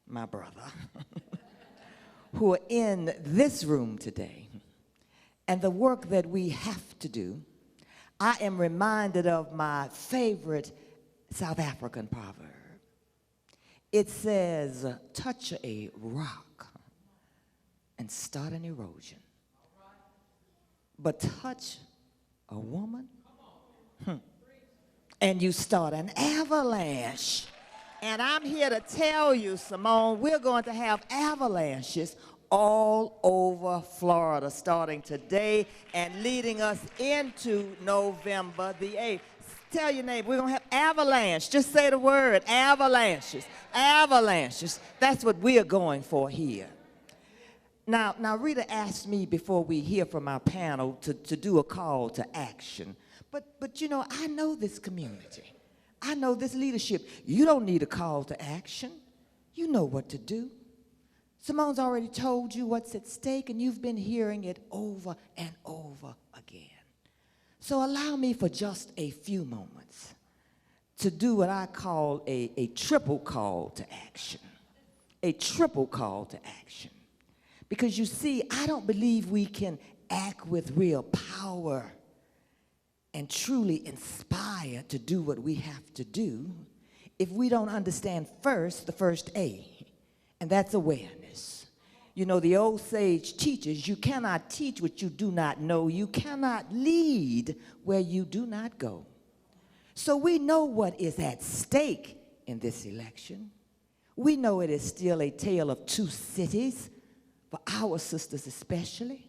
my brother, who are in this room today and the work that we have to do, I am reminded of my favorite South African proverb. It says, touch a rock and start an erosion. But touch a woman, and you start an avalanche. And I'm here to tell you, Simone, we're going to have avalanches all over Florida starting today and leading us into November the 8th. Tell your neighbor, we're going to have avalanche. Just say the word, avalanches, avalanches. That's what we are going for here. Now, Rita asked me before we hear from our panel to do a call to action. But you know, I know this community. I know this leadership. You don't need a call to action. You know what to do. Simone's already told you what's at stake, and you've been hearing it over and over again. So allow me for just a few moments to do what I call a triple call to action. A triple call to action. Because you see, I don't believe we can act with real power and truly inspire to do what we have to do if we don't understand first the first A, and that's awareness. You know, the old sage teaches, you cannot teach what you do not know. You cannot lead where you do not go. So we know what is at stake in this election. We know it is still a tale of two cities, for our sisters especially,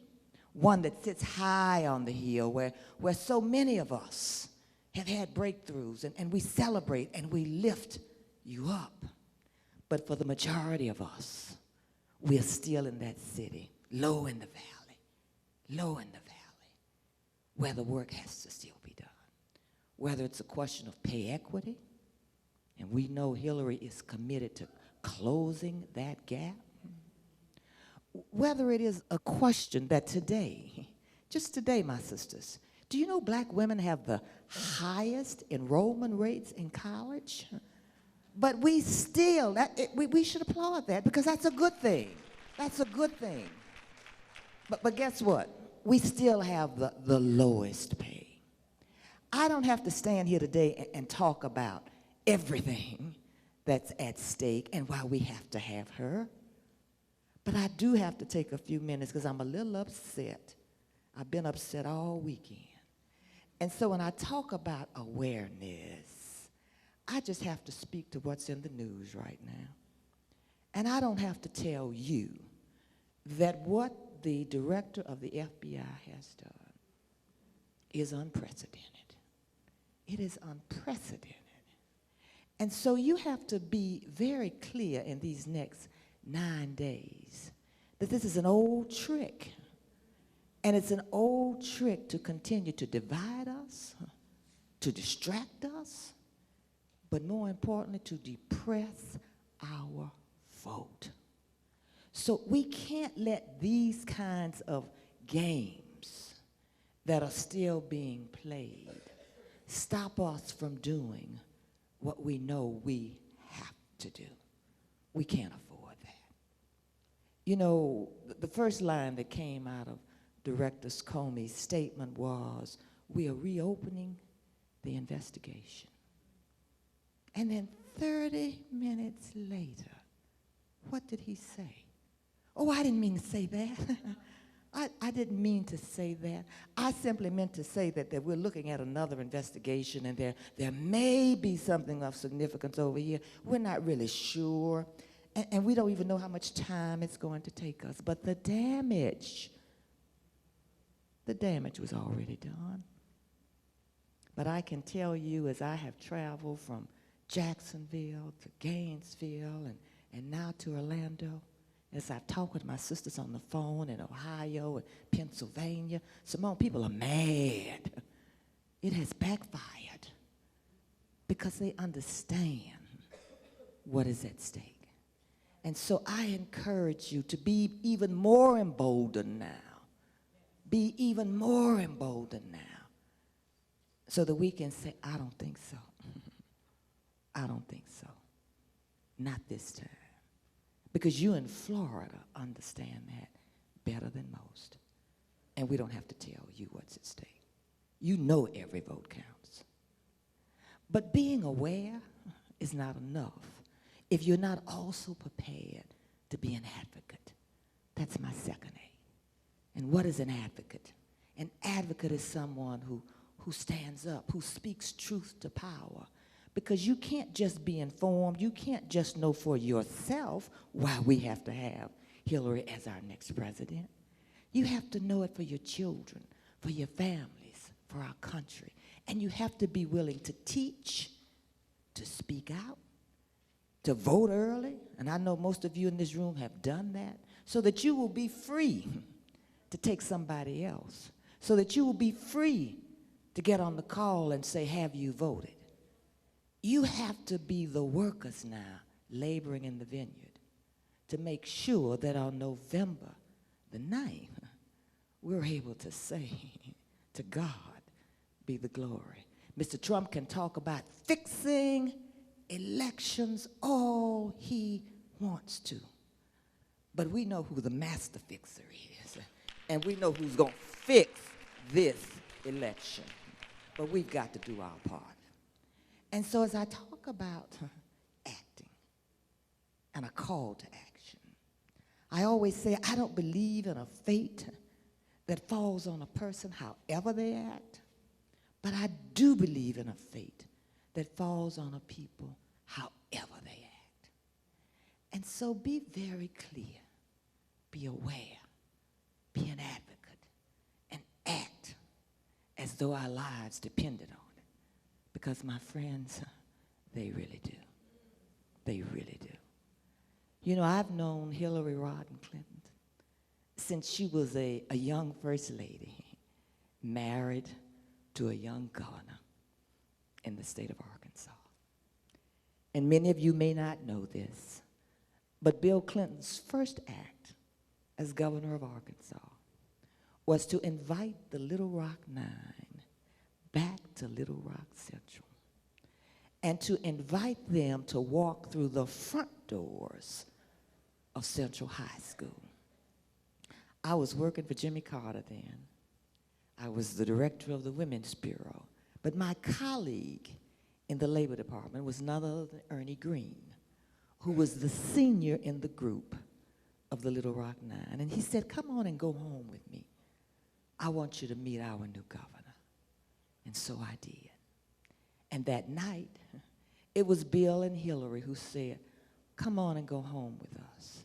one that sits high on the hill where so many of us have had breakthroughs, and we celebrate and we lift you up. But for the majority of us, we're still in that city, low in the valley, where the work has to still be done. Whether it's a question of pay equity, and we know Hillary is committed to closing that gap, whether it is a question that today, just today, my sisters, do you know black women have the highest enrollment rates in college? But we still, we should applaud that because that's a good thing. That's a good thing. But guess what? We still have the lowest pay. I don't have to stand here today and talk about everything that's at stake and why we have to have her. But I do have to take a few minutes because I'm a little upset. I've been upset all weekend. And so when I talk about awareness, I just have to speak to what's in the news right now. And I don't have to tell you that what the director of the FBI has done is unprecedented. It is unprecedented. And so you have to be very clear in these next 9 days that this is an old trick. And it's an old trick to continue to divide us, to distract us, but more importantly, to depress our vote. So we can't let these kinds of games that are still being played stop us from doing what we know we have to do. We can't afford that. You know, the first line that came out of Director Comey's statement was, we are reopening the investigation. And then 30 minutes later, what did he say? Oh, I didn't mean to say that. I didn't mean to say that. I simply meant to say that we're looking at another investigation and there may be something of significance over here. We're not really sure. And we don't even know how much time it's going to take us. But the damage was already done. But I can tell you, as I have traveled from Jacksonville to Gainesville and now to Orlando, as I talk with my sisters on the phone in Ohio and Pennsylvania, Simone, people are mad. It has backfired because they understand what is at stake. And so I encourage you to be even more emboldened now. Be even more emboldened now so that we can say, I don't think so. I don't think so. Not this time. because you in Florida understand that better than most. And we don't have to tell you what's at stake. You know every vote counts. But being aware is not enough if you're not also prepared to be an advocate. That's my second A. And what is an advocate? An advocate is someone who stands up, who speaks truth to power. Because you can't just be informed, you can't just know for yourself why we have to have Hillary as our next president. You have to know it for your children, for your families, for our country. And you have to be willing to teach, to speak out, to vote early. And I know most of you in this room have done that, so that you will be free to take somebody else, so that you will be free to get on the call and say, have you voted? You have to be the workers now laboring in the vineyard to make sure that on November the 9th, we're able to say, to God be the glory. Mr. Trump can talk about fixing elections all he wants to. But we know who the master fixer is. And we know who's going to fix this election. But we've got to do our part. And so as I talk about acting and a call to action, I always say I don't believe in a fate that falls on a person however they act, but I do believe in a fate that falls on a people however they act. And so be very clear, be aware, be an advocate, and act as though our lives depended on it. Because my friends, they really do. They really do. You know, I've known Hillary Rodham Clinton since she was a young first lady, married to a young governor in the state of Arkansas. And many of you may not know this, but Bill Clinton's first act as governor of Arkansas was to invite the Little Rock Nine back to Little Rock Central and to invite them to walk through the front doors of Central High School. I was working for Jimmy Carter then. I was the director of the Women's Bureau. But my colleague in the Labor Department was none other than Ernie Green, who was the senior in the group of the Little Rock Nine. And he said, come on and go home with me. I want you to meet our new governor. And so I did. And that night, it was Bill and Hillary who said, come on and go home with us.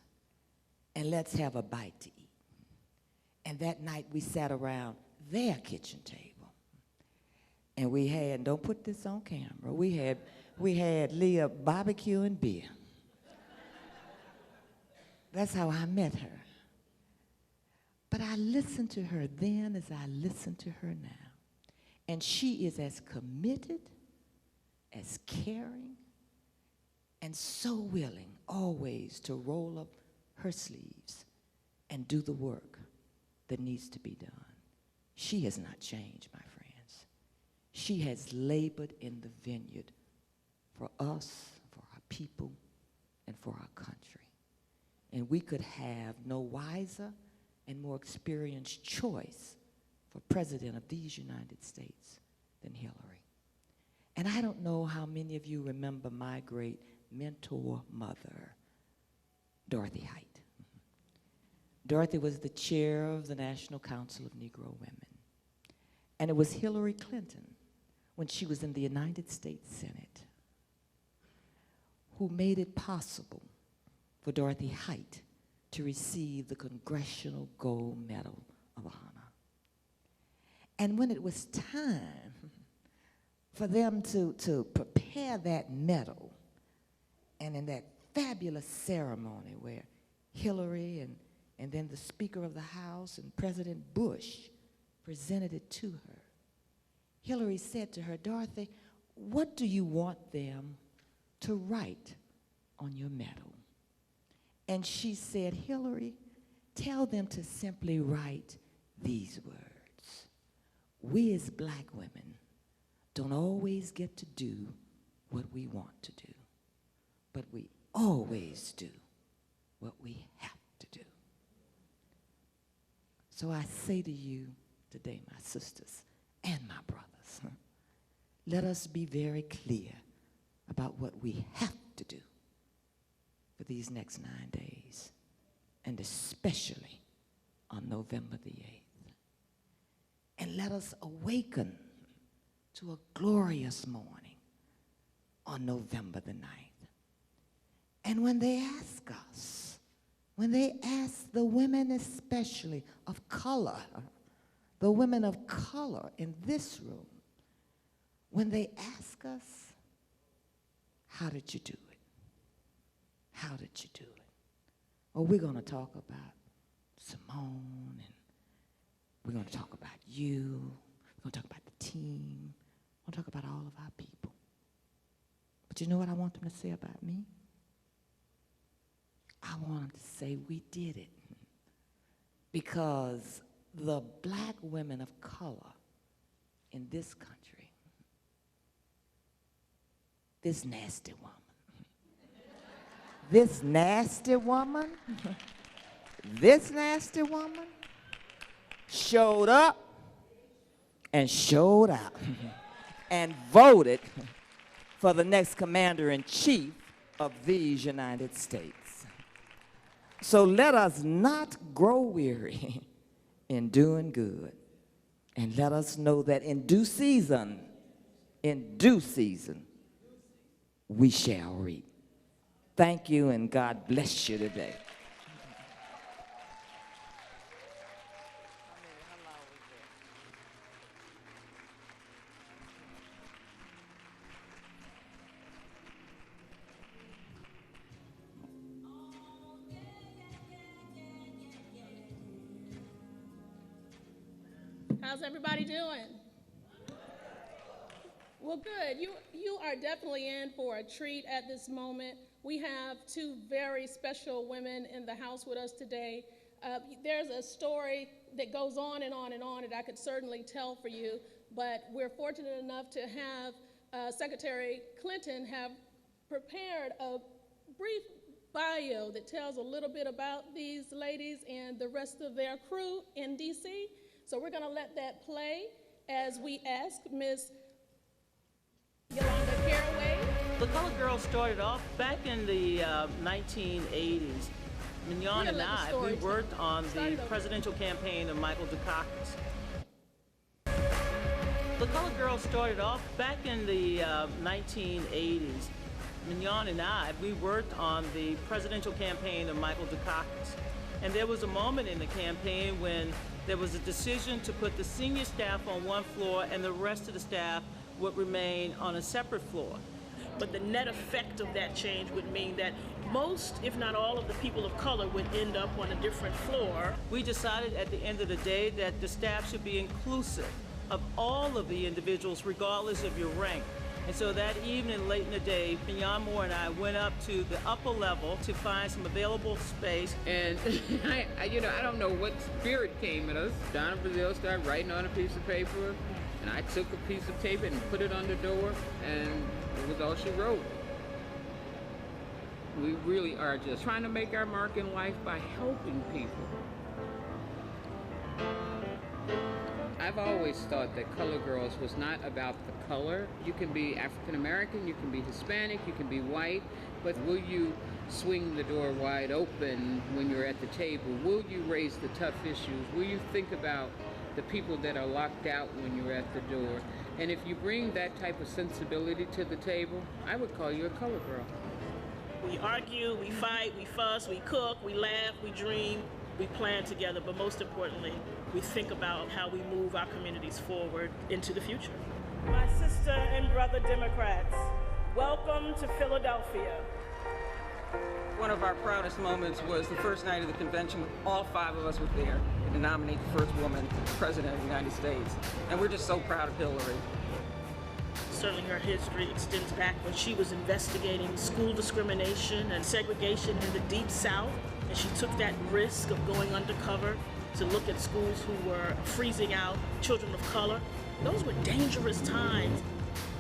And let's have a bite to eat. And that night we sat around their kitchen table. And we had, don't put this on camera, we had Leah barbecue and beer. That's how I met her. But I listened to her then as I listen to her now. And she is as committed, as caring, and so willing always to roll up her sleeves and do the work that needs to be done. She has not changed, my friends. She has labored in the vineyard for us, for our people, and for our country. And we could have no wiser and more experienced choice for president of these United States than Hillary. And I don't know how many of you remember my great mentor mother, Dorothy Height. Dorothy was the chair of the National Council of Negro Women. And it was Hillary Clinton, when she was in the United States Senate, who made it possible for Dorothy Height to receive the Congressional Gold Medal of Honor. And when it was time for them to prepare that medal, and in that fabulous ceremony where Hillary and then the Speaker of the House and President Bush presented it to her, Hillary said to her, Dorothy, what do you want them to write on your medal? And she said, Hillary, tell them to simply write these words. We as black women don't always get to do what we want to do, but we always do what we have to do. So I say to you today, my sisters and my brothers, let us be very clear about what we have to do for these next 9 days, and especially on November the 8th. And let us awaken to a glorious morning on November the 9th. And when they ask us, when they ask the women especially of color, the women of color in this room, when they ask us, how did you do it? How did you do it? Well, we're going to talk about Simone, and we're going to talk about you. We're going to talk about the team. We're going to talk about all of our people. But you know what I want them to say about me? I want them to say we did it. Because the black women of color in this country, this nasty woman, this nasty woman showed up and showed out and voted for the next commander-in-chief of these United States. So let us not grow weary in doing good, and let us know that in due season, we shall reap. Thank you, and God bless you today. How's everybody doing? Well, good. You are definitely in for a treat at this moment. We have two very special women in the house with us today. There's a story that goes on and on and on that I could certainly tell for you, but we're fortunate enough to have Secretary Clinton have prepared a brief bio that tells a little bit about these ladies and the rest of their crew in D.C. So we're going to let that play as we ask Ms. Yolanda Caraway. The Color Girls started off back in the 1980s. Mignon and I, we worked on the presidential campaign of Michael Dukakis. The Color Girls started off back in the 1980s. Mignon and I, we worked on the presidential campaign of Michael Dukakis. And there was a moment in the campaign when there was a decision to put the senior staff on one floor and the rest of the staff would remain on a separate floor. But the net effect of that change would mean that most, if not all, of the people of color would end up on a different floor. We decided at the end of the day that the staff should be inclusive of all of the individuals, regardless of your rank. And so that evening, late in the day, Mignon Moore and I went up to the upper level to find some available space. And I don't know what spirit came at us. Donna Brazile started writing on a piece of paper, and I took a piece of tape and put it on the door, and it was all she wrote. We really are just trying to make our mark in life by helping people. I've always thought that Color Girls was not about the color. You can be African American, you can be Hispanic, you can be white, but will you swing the door wide open when you're at the table? Will you raise the tough issues? Will you think about the people that are locked out when you're at the door? And if you bring that type of sensibility to the table, I would call you a color girl. We argue, we fight, we fuss, we cook, we laugh, we dream, we plan together, but most importantly, we think about how we move our communities forward into the future. My sister and brother Democrats, welcome to Philadelphia. One of our proudest moments was the first night of the convention. All 5 of us were there to nominate the first woman president of the United States. And we're just so proud of Hillary. Certainly her history extends back when she was investigating school discrimination and segregation in the Deep South. And she took that risk of going undercover to look at schools who were freezing out children of color. Those were dangerous times.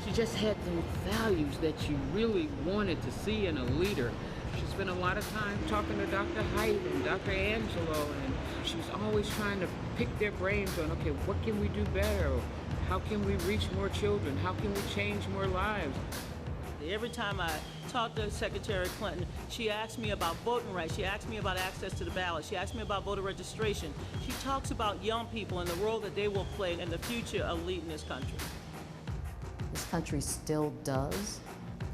She just had those values that you really wanted to see in a leader. She spent a lot of time talking to Dr. Height and Dr. Angelo, and she was always trying to pick their brains on, okay, what can we do better? How can we reach more children? How can we change more lives? Every time I talked to Secretary Clinton, she asked me about voting rights. She asked me about access to the ballot. She asked me about voter registration. She talks about young people and the role that they will play in the future of leading this country. This country still does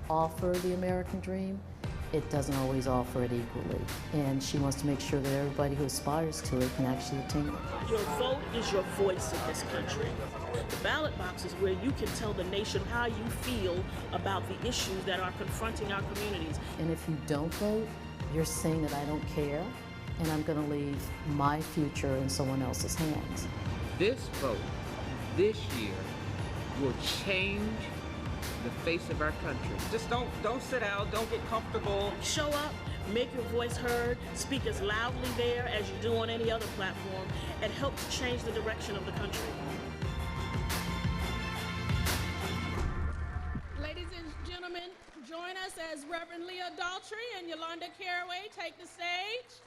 offer the American dream. It doesn't always offer it equally. And she wants to make sure that everybody who aspires to it can actually attain it. Your vote is your voice in this country. The ballot box is where you can tell the nation how you feel about the issues that are confronting our communities. And if you don't vote, you're saying that I don't care, and I'm going to leave my future in someone else's hands. This vote, this year, will change the face of our country. Just don't sit out, don't get comfortable. Show up, make your voice heard, speak as loudly there as you do on any other platform, and help to change the direction of the country. Ladies and gentlemen, join us as Reverend Leah Daltrey and Yolanda Caraway take the stage.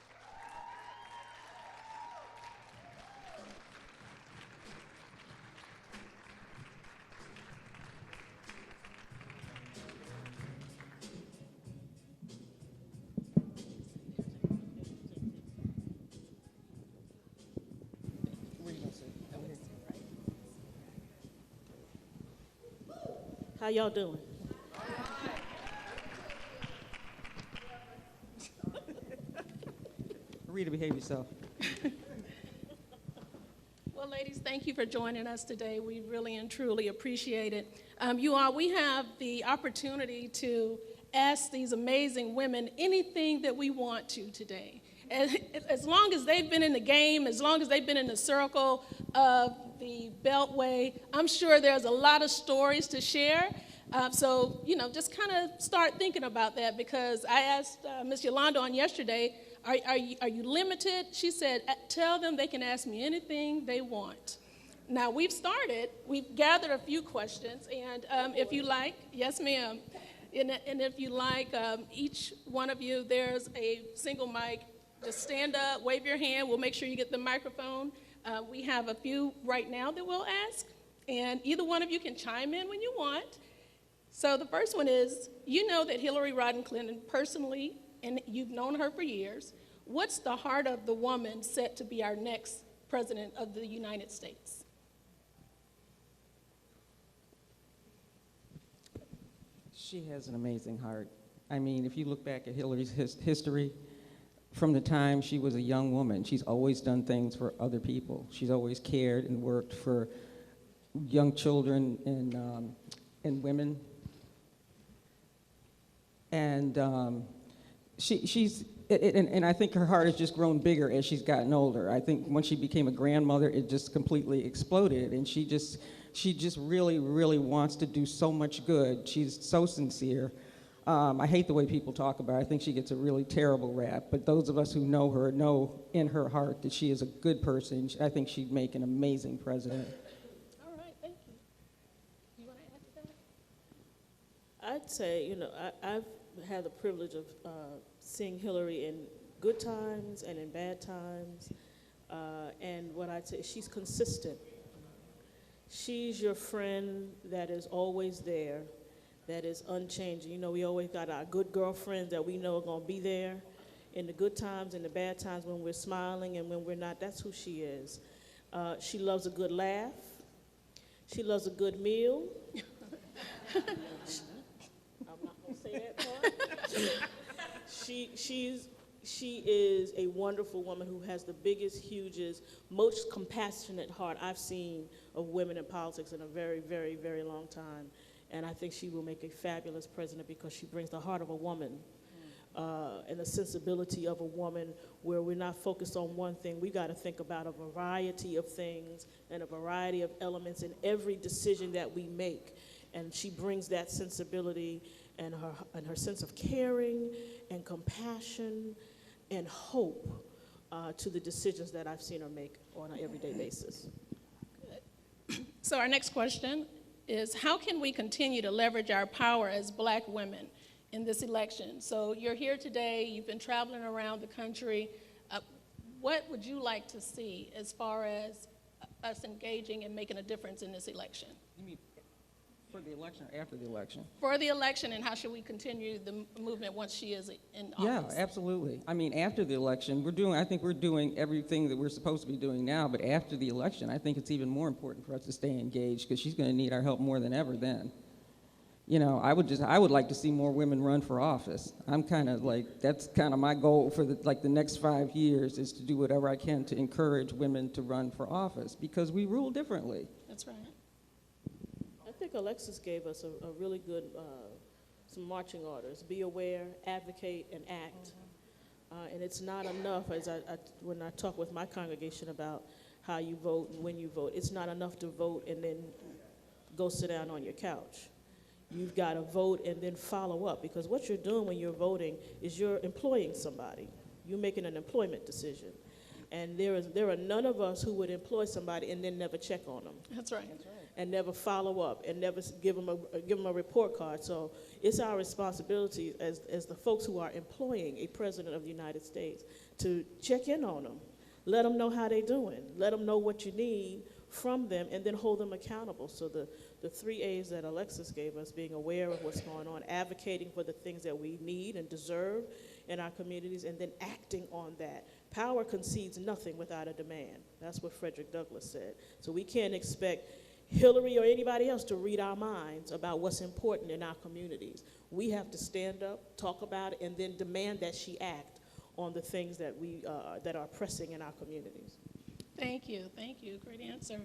How y'all doing? Rita, behave yourself. Well, ladies, thank you for joining us today. We really and truly appreciate it. You all, we have the opportunity to ask these amazing women anything that we want to today. As long as they've been in the game, as long as they've been in the circle of the Beltway, I'm sure there's a lot of stories to share. So, just kind of start thinking about that, because I asked Ms. Yolanda on yesterday, are you limited? She said, tell them they can ask me anything they want. Now, we've gathered a few questions, and if you like, yes, ma'am, and if you like, each one of you, there's a single mic. Just stand up, wave your hand, we'll make sure you get the microphone. We have a few right now that we'll ask, and either one of you can chime in when you want. So the first one is, you know that Hillary Rodham Clinton personally, and you've known her for years. What's the heart of the woman set to be our next president of the United States? She has an amazing heart. I mean, if you look back at Hillary's history, from the time she was a young woman, she's always done things for other people. She's always cared and worked for young children and women. And and I think her heart has just grown bigger as she's gotten older. I think when she became a grandmother, it just completely exploded, and she just really, really wants to do so much good. She's so sincere. I hate the way people talk about her. I think she gets a really terrible rap, but those of us who know her know in her heart that she is a good person. I think she'd make an amazing president. All right, thank you. You want to add to that? I'd say, I've had the privilege of seeing Hillary in good times and in bad times, and what I'd say, she's consistent. She's your friend that is always there, that is unchanging. We always got our good girlfriends that we know are going to be there in the good times and the bad times, when we're smiling and when we're not. That's who she is. She loves a good laugh. She loves a good meal. I'm not going to say that part. She is a wonderful woman who has the biggest, hugest, most compassionate heart I've seen of women in politics in a very, very, very long time. And I think she will make a fabulous president, because she brings the heart of a woman and the sensibility of a woman, where we're not focused on one thing. We got to think about a variety of things and a variety of elements in every decision that we make. And she brings that sensibility and her sense of caring and compassion and hope to the decisions that I've seen her make on an everyday basis. Good. So our next question is, how can we continue to leverage our power as Black women in this election. So you're here today, you've been traveling around the country. What would you like to see as far as us engaging and making a difference in this election? You mean for the election or after the election? For the election, and how should we continue the movement once she is in office? Yeah, absolutely. I mean, after the election, I think we're doing everything that we're supposed to be doing now, but after the election, I think it's even more important for us to stay engaged because she's going to need our help more than ever then. You know, I would like to see more women run for office. I'm kind of like, that's kind of my goal for the next 5 years is to do whatever I can to encourage women to run for office because we rule differently. That's right. I think Alexis gave us a really good, some marching orders. Be aware, advocate, and act. And it's not enough, when I talk with my congregation about how you vote and when you vote, it's not enough to vote and then go sit down on your couch. You've got to vote and then follow up, because what you're doing when you're voting is you're employing somebody. You're making an employment decision. And there are none of us who would employ somebody and then never check on them. That's right. And never follow up and never give them a report card. So it's our responsibility as the folks who are employing a president of the United States to check in on them. Let them know how they're doing. Let them know what you need from them, and then hold them accountable. So the 3 A's that Alexis gave us, being aware of what's going on, advocating for the things that we need and deserve in our communities, and then acting on that. Power concedes nothing without a demand. That's what Frederick Douglass said. So we can't expect Hillary or anybody else to read our minds about what's important in our communities. We have to stand up, talk about it, and then demand that she act on the things that that are pressing in our communities. Thank you. Great answer.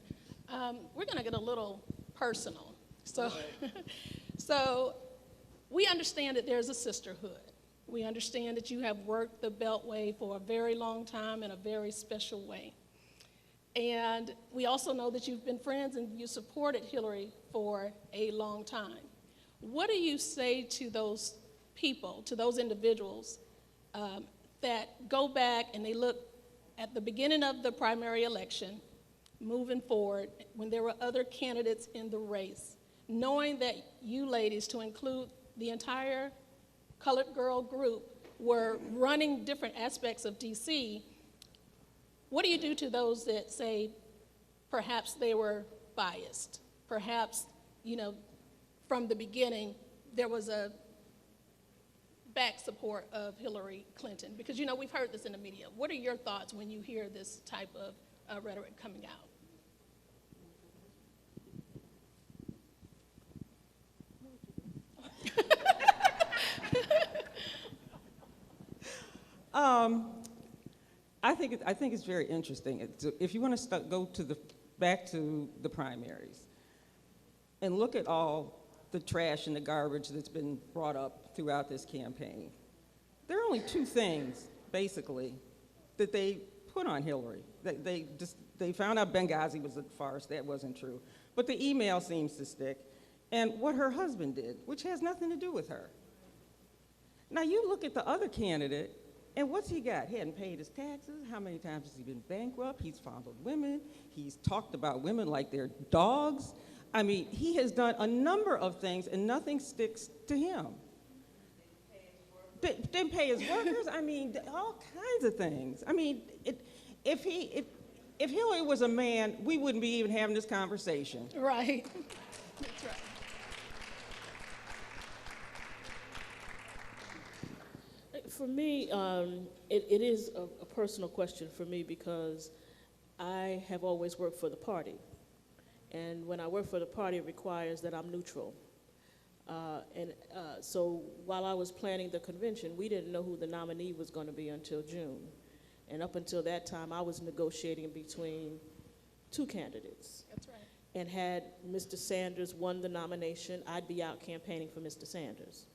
We're going to get a little personal. So we understand that there's a sisterhood. We understand that you have worked the Beltway for a very long time in a very special way. And we also know that you've been friends and you supported Hillary for a long time. What do you say to those people, to those individuals that go back and they look at the beginning of the primary election, moving forward, when there were other candidates in the race, knowing that you ladies, to include the entire colored girl group, were running different aspects of DC, what do you do to those that say perhaps they were biased? Perhaps, from the beginning, there was a back support of Hillary Clinton? Because, we've heard this in the media. What are your thoughts when you hear this type of rhetoric coming out? I think it's very interesting. If you want to go back to the primaries and look at all the trash and the garbage that's been brought up throughout this campaign, there are only 2 things, basically, that they put on Hillary. They found out Benghazi was a farce. That wasn't true. But the email seems to stick. And what her husband did, which has nothing to do with her. Now, you look at the other candidate, and what's he got? He hadn't paid his taxes. How many times has he been bankrupt? He's fondled women. He's talked about women like they're dogs. I mean, he has done a number of things, and nothing sticks to him. Didn't pay his workers. I mean, all kinds of things. I mean, if Hillary was a man, we wouldn't be even having this conversation. Right. That's right. For me, it is a personal question for me, because I have always worked for the party. And when I work for the party, it requires that I'm neutral. So while I was planning the convention, we didn't know who the nominee was going to be until June. And up until that time, I was negotiating between 2 candidates. That's right. And had Mr. Sanders won the nomination, I'd be out campaigning for Mr. Sanders.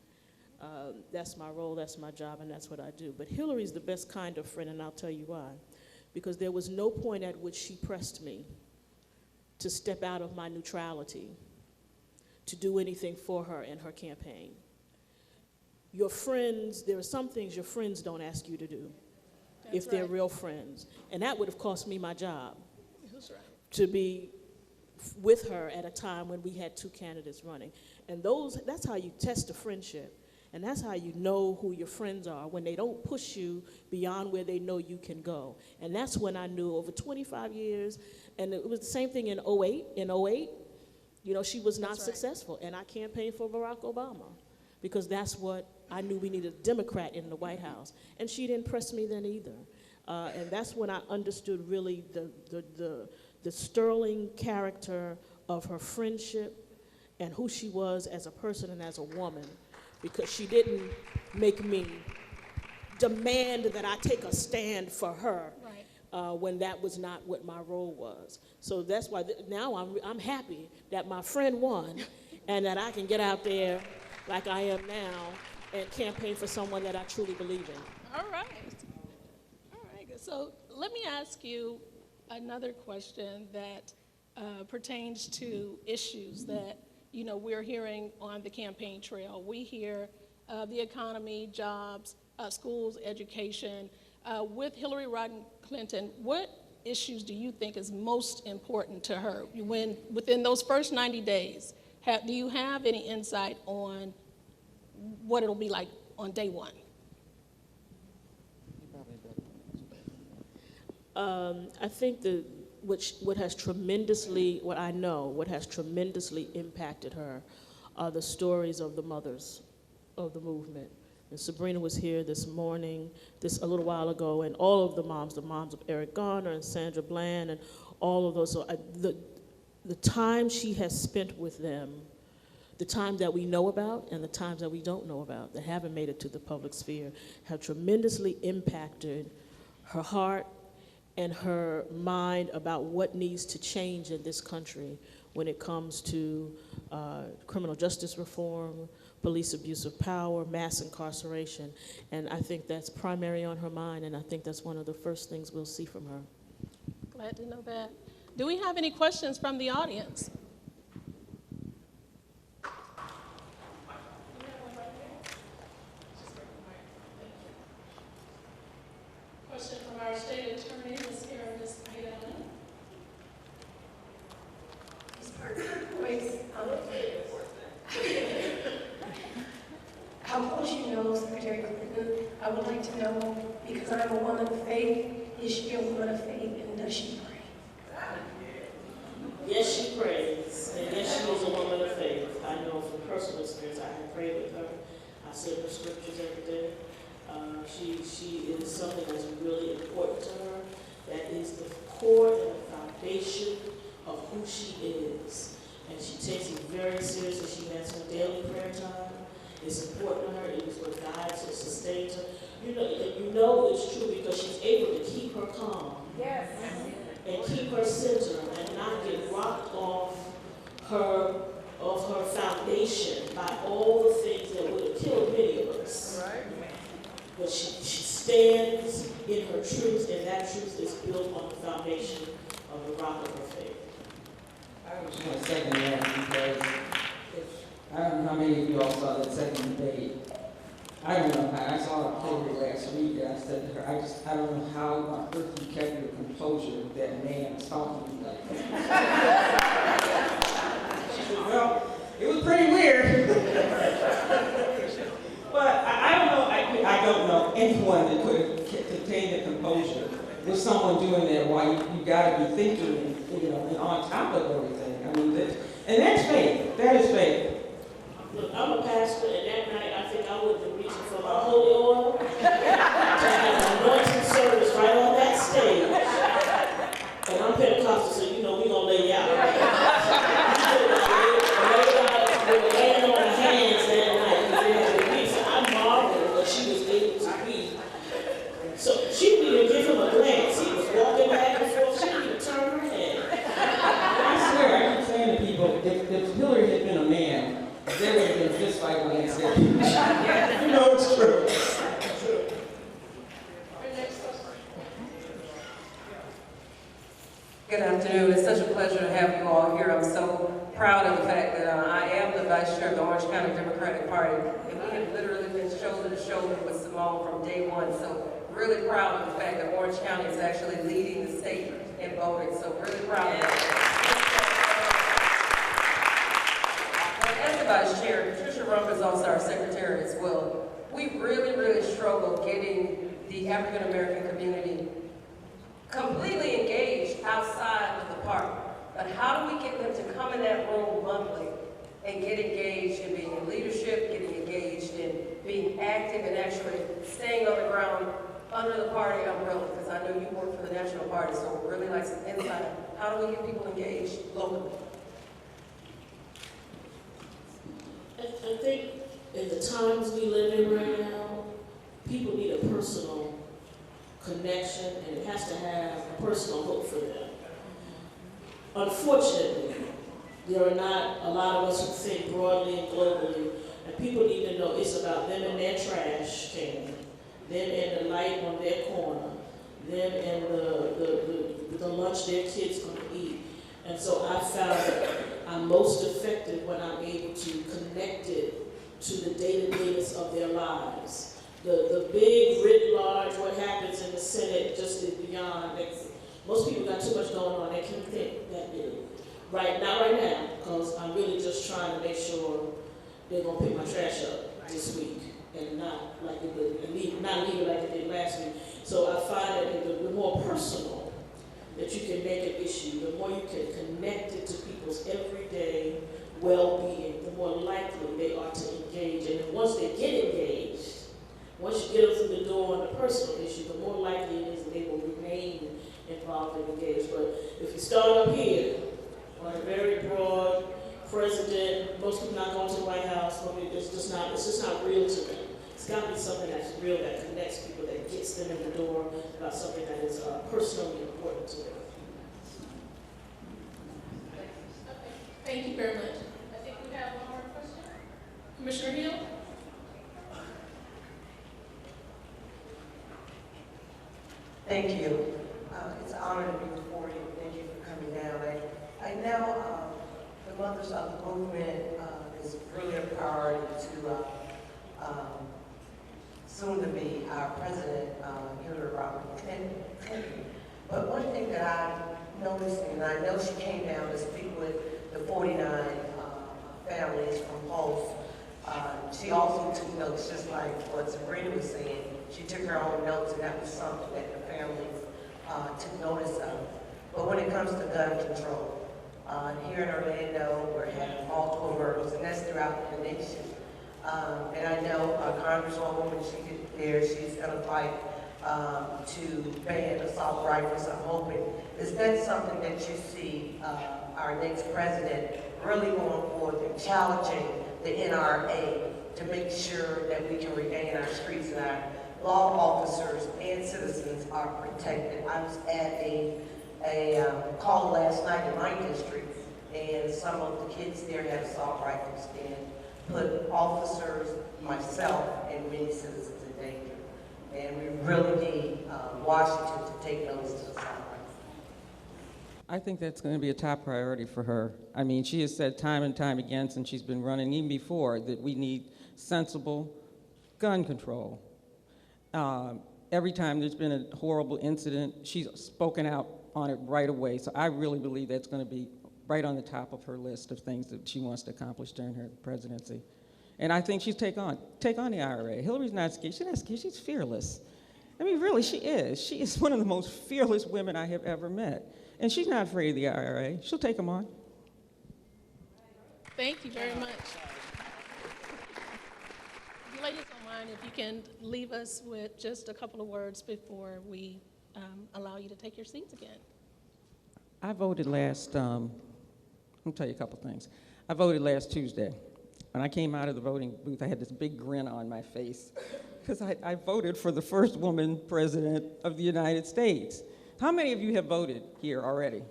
That's my role, that's my job, and that's what I do. But Hillary's the best kind of friend, and I'll tell you why. Because there was no point at which she pressed me to step out of my neutrality to do anything for her in her campaign. Your friends, there are some things your friends don't ask you to do if they're real friends. And that would have cost me my job. That's right. To be with her at a time when we had 2 candidates running. And that's how you test a friendship. And that's how you know who your friends are, when they don't push you beyond where they know you can go. And that's when I knew over 25 years, and it was the same thing in 08. In 08, you know, she was not successful, and I campaigned for Barack Obama because that's what I knew we needed, a Democrat in the White House. And she didn't press me then either. And that's when I understood really the sterling character of her friendship and who she was as a person and as a woman, because she didn't make me demand that I take a stand for her when that was not what my role was. So that's why now I'm happy that my friend won and that I can get out there like I am now and campaign for someone that I truly believe in. All right. All right. So let me ask you another question that pertains to issues that, you know, we're hearing on the campaign trail. We hear the economy, jobs, schools, education. With Hillary Rodham Clinton, what issues do you think is most important to her within those first 90 days? Do you have any insight on what it'll be like on day one? I think what has tremendously impacted her are the stories of the mothers of the movement. And Sabrina was here this morning, a little while ago, and all of the moms of Eric Garner and Sandra Bland and all of those. So the time she has spent with them, the time that we know about and the times that we don't know about, that haven't made it to the public sphere, have tremendously impacted her heart and her mind about what needs to change in this country when it comes to criminal justice reform, police abuse of power, mass incarceration. And I think that's primary on her mind, and I think that's one of the first things we'll see from her. Glad to know that. Do we have any questions from the audience? Question from our state attorney, Ms. Karen Ayala. Ms. Parker, please. How close you know Secretary Clinton? I would like to know, because I'm a woman of faith, is she a woman of faith, and does she pray? Yes, she prays, and yes, she is a woman of faith. I know from personal experience, I have prayed with her. I say her scriptures every day. She is something that's really important to her. That is the core and the foundation of who she is. And she takes it very seriously. She has her daily prayer time. It's important to her. It is what guides her, sustains her. You know it's true because she's able to keep her calm. Yes. And keep her center and not get rocked off her foundation by all the things that would have killed many of us. Right. But she stands in her truth, and that truth is built on the foundation of the rock of her faith. I was going to second that because I don't know how many of you all saw that second debate. I don't know how. I saw Hillary last week, and I said to her, I don't know how on earth you kept your composure if that man was talking to you like that. She said, well, it was pretty weird. But I don't know. I don't know anyone that could have contained the composure with someone doing that while you got to be thinking, and on top of everything. I mean, and that's faith. That is faith. Look, I'm a pastor, and that night I think I would have been reaching for my holy oil to have an anointing service right on that stage. And I'm Pentecostal, so you know we're going to lay you out. We were laying on our hands that night. I marveled what she was able to be. So she didn't even give him a glance. He was walking back and forth. She didn't even turn her head. I swear, I keep saying to people, if Hillary had been a man, there would have been a fist fight against her. You know it's true. Good afternoon. It's such a pleasure to have you all here. I'm so proud of the fact that I am the vice chair of the Orange County Democratic Party, and we have literally been shoulder to shoulder with Simone from day one. So really proud of the fact that Orange County is actually leading the state in voting. So really proud of that. And as a vice chair, Patricia Rump is also our secretary as well. We really, really struggle getting the African American community completely engaged outside of the party. But how do we get them to come in that room monthly and get engaged in being in leadership, getting engaged in being active and actually staying on the ground under the party umbrella? Because I know you work for the National Party, so we'd really like some insight. How do we get people engaged locally? I think in the times we live in right now, people need a personal connection, and it has to have a personal hook for them. Unfortunately, there are not a lot of us who think broadly and globally, and people need to know it's about them and their trash can, them and the light on their corner, them and the lunch their kids gonna eat. And so I found that I'm most effective when I'm able to connect it to the day-to-dayness of their lives. The big, writ large, what happens in the Senate just is beyond. Most people got too much going on, they can't think that big. Not right now, because I'm really just trying to make sure they're gonna pick my trash up this week and not like they did, not leave it like they did last week. So I find that the more personal that you can make an issue, the more you can connect it to people's everyday well-being, the more likely they are to engage. And then once they get engaged, once you get them through the door on the personal issue, the more likely it is that they will remain involved and engaged. But if you start up here on a very broad president, most people not going to the White House, it's just not real to them. It's got to be something that's real, that connects people, that gets them in the door about something that is personally important to them. Thank you very much. I think we have one more question. Commissioner Hill? Thank you. It's an honor to be before you. Thank you for coming down. I know the Mothers of the Movement is really a priority to soon to be our president, Hillary Rodham Clinton. But one thing that I noticed, and I know she came down to speak with the 49 families from Pulse. She also took notes, just like what Sabrina was saying. She took her own notes, and that was something that the families took notice of. But when it comes to gun control, here in Orlando, we're having multiple murders, and that's throughout the nation. And I know Congresswoman, when she gets there, she's going to fight to ban assault rifles. I'm hoping. Is that something that you see our next president really going forward and challenging the NRA to make sure that we can regain our streets and our law officers and citizens are protected? I was at a call last night in my district, and some of the kids there had assault rifles and put officers, myself, and many citizens in danger. And we really need Washington to take notice of assault rifles. I think that's going to be a top priority for her. I mean, she has said time and time again since she's been running, even before, that we need sensible gun control. Every time there's been a horrible incident, she's spoken out on it right away. So I really believe that's going to be right on the top of her list of things that she wants to accomplish during her presidency. And I think she's take on the IRA. Hillary's not scared. She's not scared. She's fearless. I mean, really, she is. She is one of the most fearless women I have ever met. And she's not afraid of the IRA. She'll take them on. Thank you very much. Ladies, don't mind if you can leave us with just a couple of words before we allow you to take your seats again. I voted last, let me tell you a couple things. I voted last Tuesday. When I came out of the voting booth, I had this big grin on my face because I voted for the first woman president of the United States. How many of you have voted here already?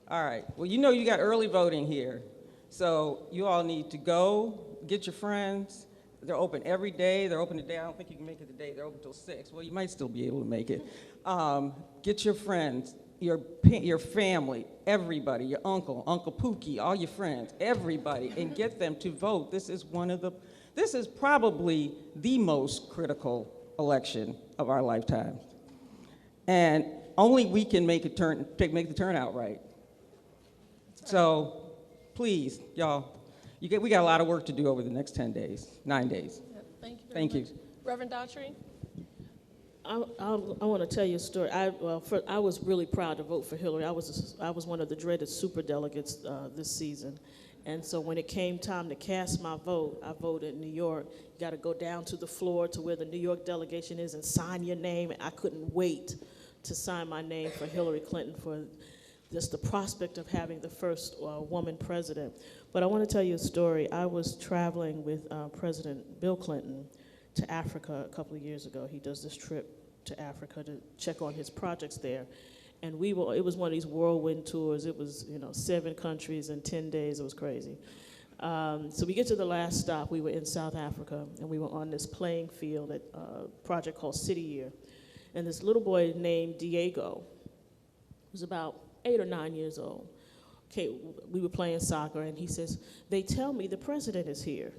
All right, well, you know you got early voting here. So you all need to go, get your friends. They're open every day. They're open today. I don't think you can make it today. They're open till 6. Well, you might still be able to make it. Get your friends, your family, everybody, your uncle, Uncle Pookie, all your friends, everybody, and get them to vote. This is probably the most critical election of our lifetime. And only we can make the turnout right. So please, y'all, we got a lot of work to do over the next 10 days, 9 days. Thank you very Thank you. much. Reverend Daughtry? I want to tell you a story. I was really proud to vote for Hillary. I was one of the dreaded superdelegates this season. And so when it came time to cast my vote, I voted in New York. You got to go down to the floor to where the New York delegation is and sign your name. I couldn't wait to sign my name for Hillary Clinton, for just the prospect of having the first woman president. But I want to tell you a story. I was traveling with President Bill Clinton to Africa a couple of years ago. He does this trip to Africa to check on his projects there. And it was one of these whirlwind tours. It was, 7 countries in 10 days. It was crazy. So we get to the last stop. We were in South Africa, and we were on this playing field at a project called City Year. And this little boy named Diego was about 8 or 9 years old. Okay, we were playing soccer, and he says, "They tell me the president is here."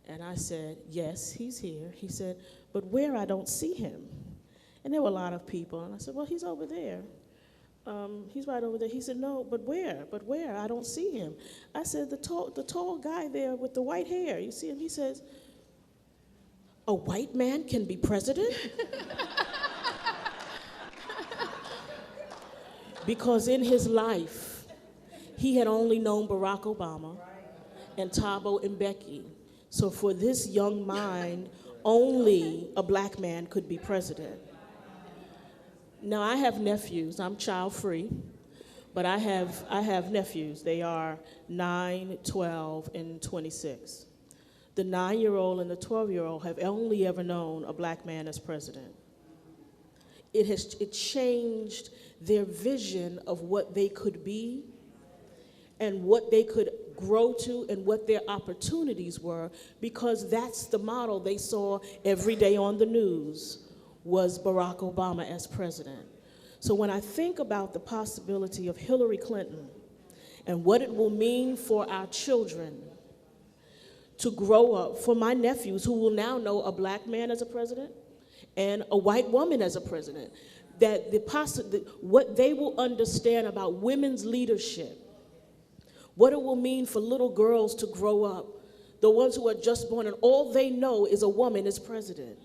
And I said, "Yes, he's here." He said, "But where? I don't see him." And there were a lot of people. And I said, "Well, he's over there. He's right over there." He said, "No, but where? But where? I don't see him." I said, the tall guy there with the white hair. You see him?" He says, "A white man can be president?" Because in his life, he had only known Barack Obama and Thabo Mbeki. So for this young mind, only a black man could be president. Now, I have nephews. I'm child-free, but I have nephews. They are 9, 12, and 26. The 9-year-old and the 12-year-old have only ever known a black man as president. It changed their vision of what they could be and what they could grow to and what their opportunities were, because that's the model they saw every day on the news, was Barack Obama as president. So when I think about the possibility of Hillary Clinton and what it will mean for our children to grow up, for my nephews who will now know a black man as a president and a white woman as a president, that what they will understand about women's leadership, what it will mean for little girls to grow up, the ones who are just born and all they know is a woman is president,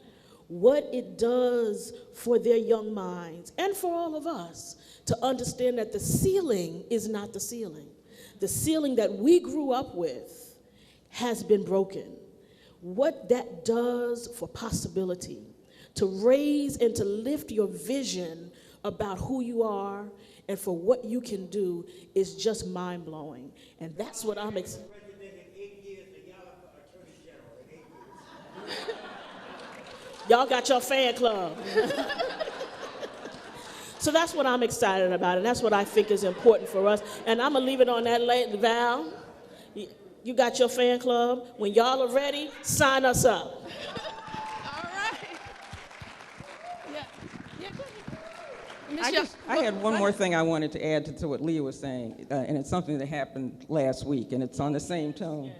what it does for their young minds and for all of us to understand that the ceiling is not the ceiling. The ceiling that we grew up with has been broken. What that does for possibility, to raise and to lift your vision about who you are and for what you can do, is just mind-blowing. And that's what I'm excited. Y'all got your fan club. So that's what I'm excited about, and that's what I think is important for us. And I'm gonna leave it on that late, Val. You got your fan club. When y'all are ready, sign us up. I had one more thing I wanted to add to what Leah was saying, and it's something that happened last week, and it's on the same tone.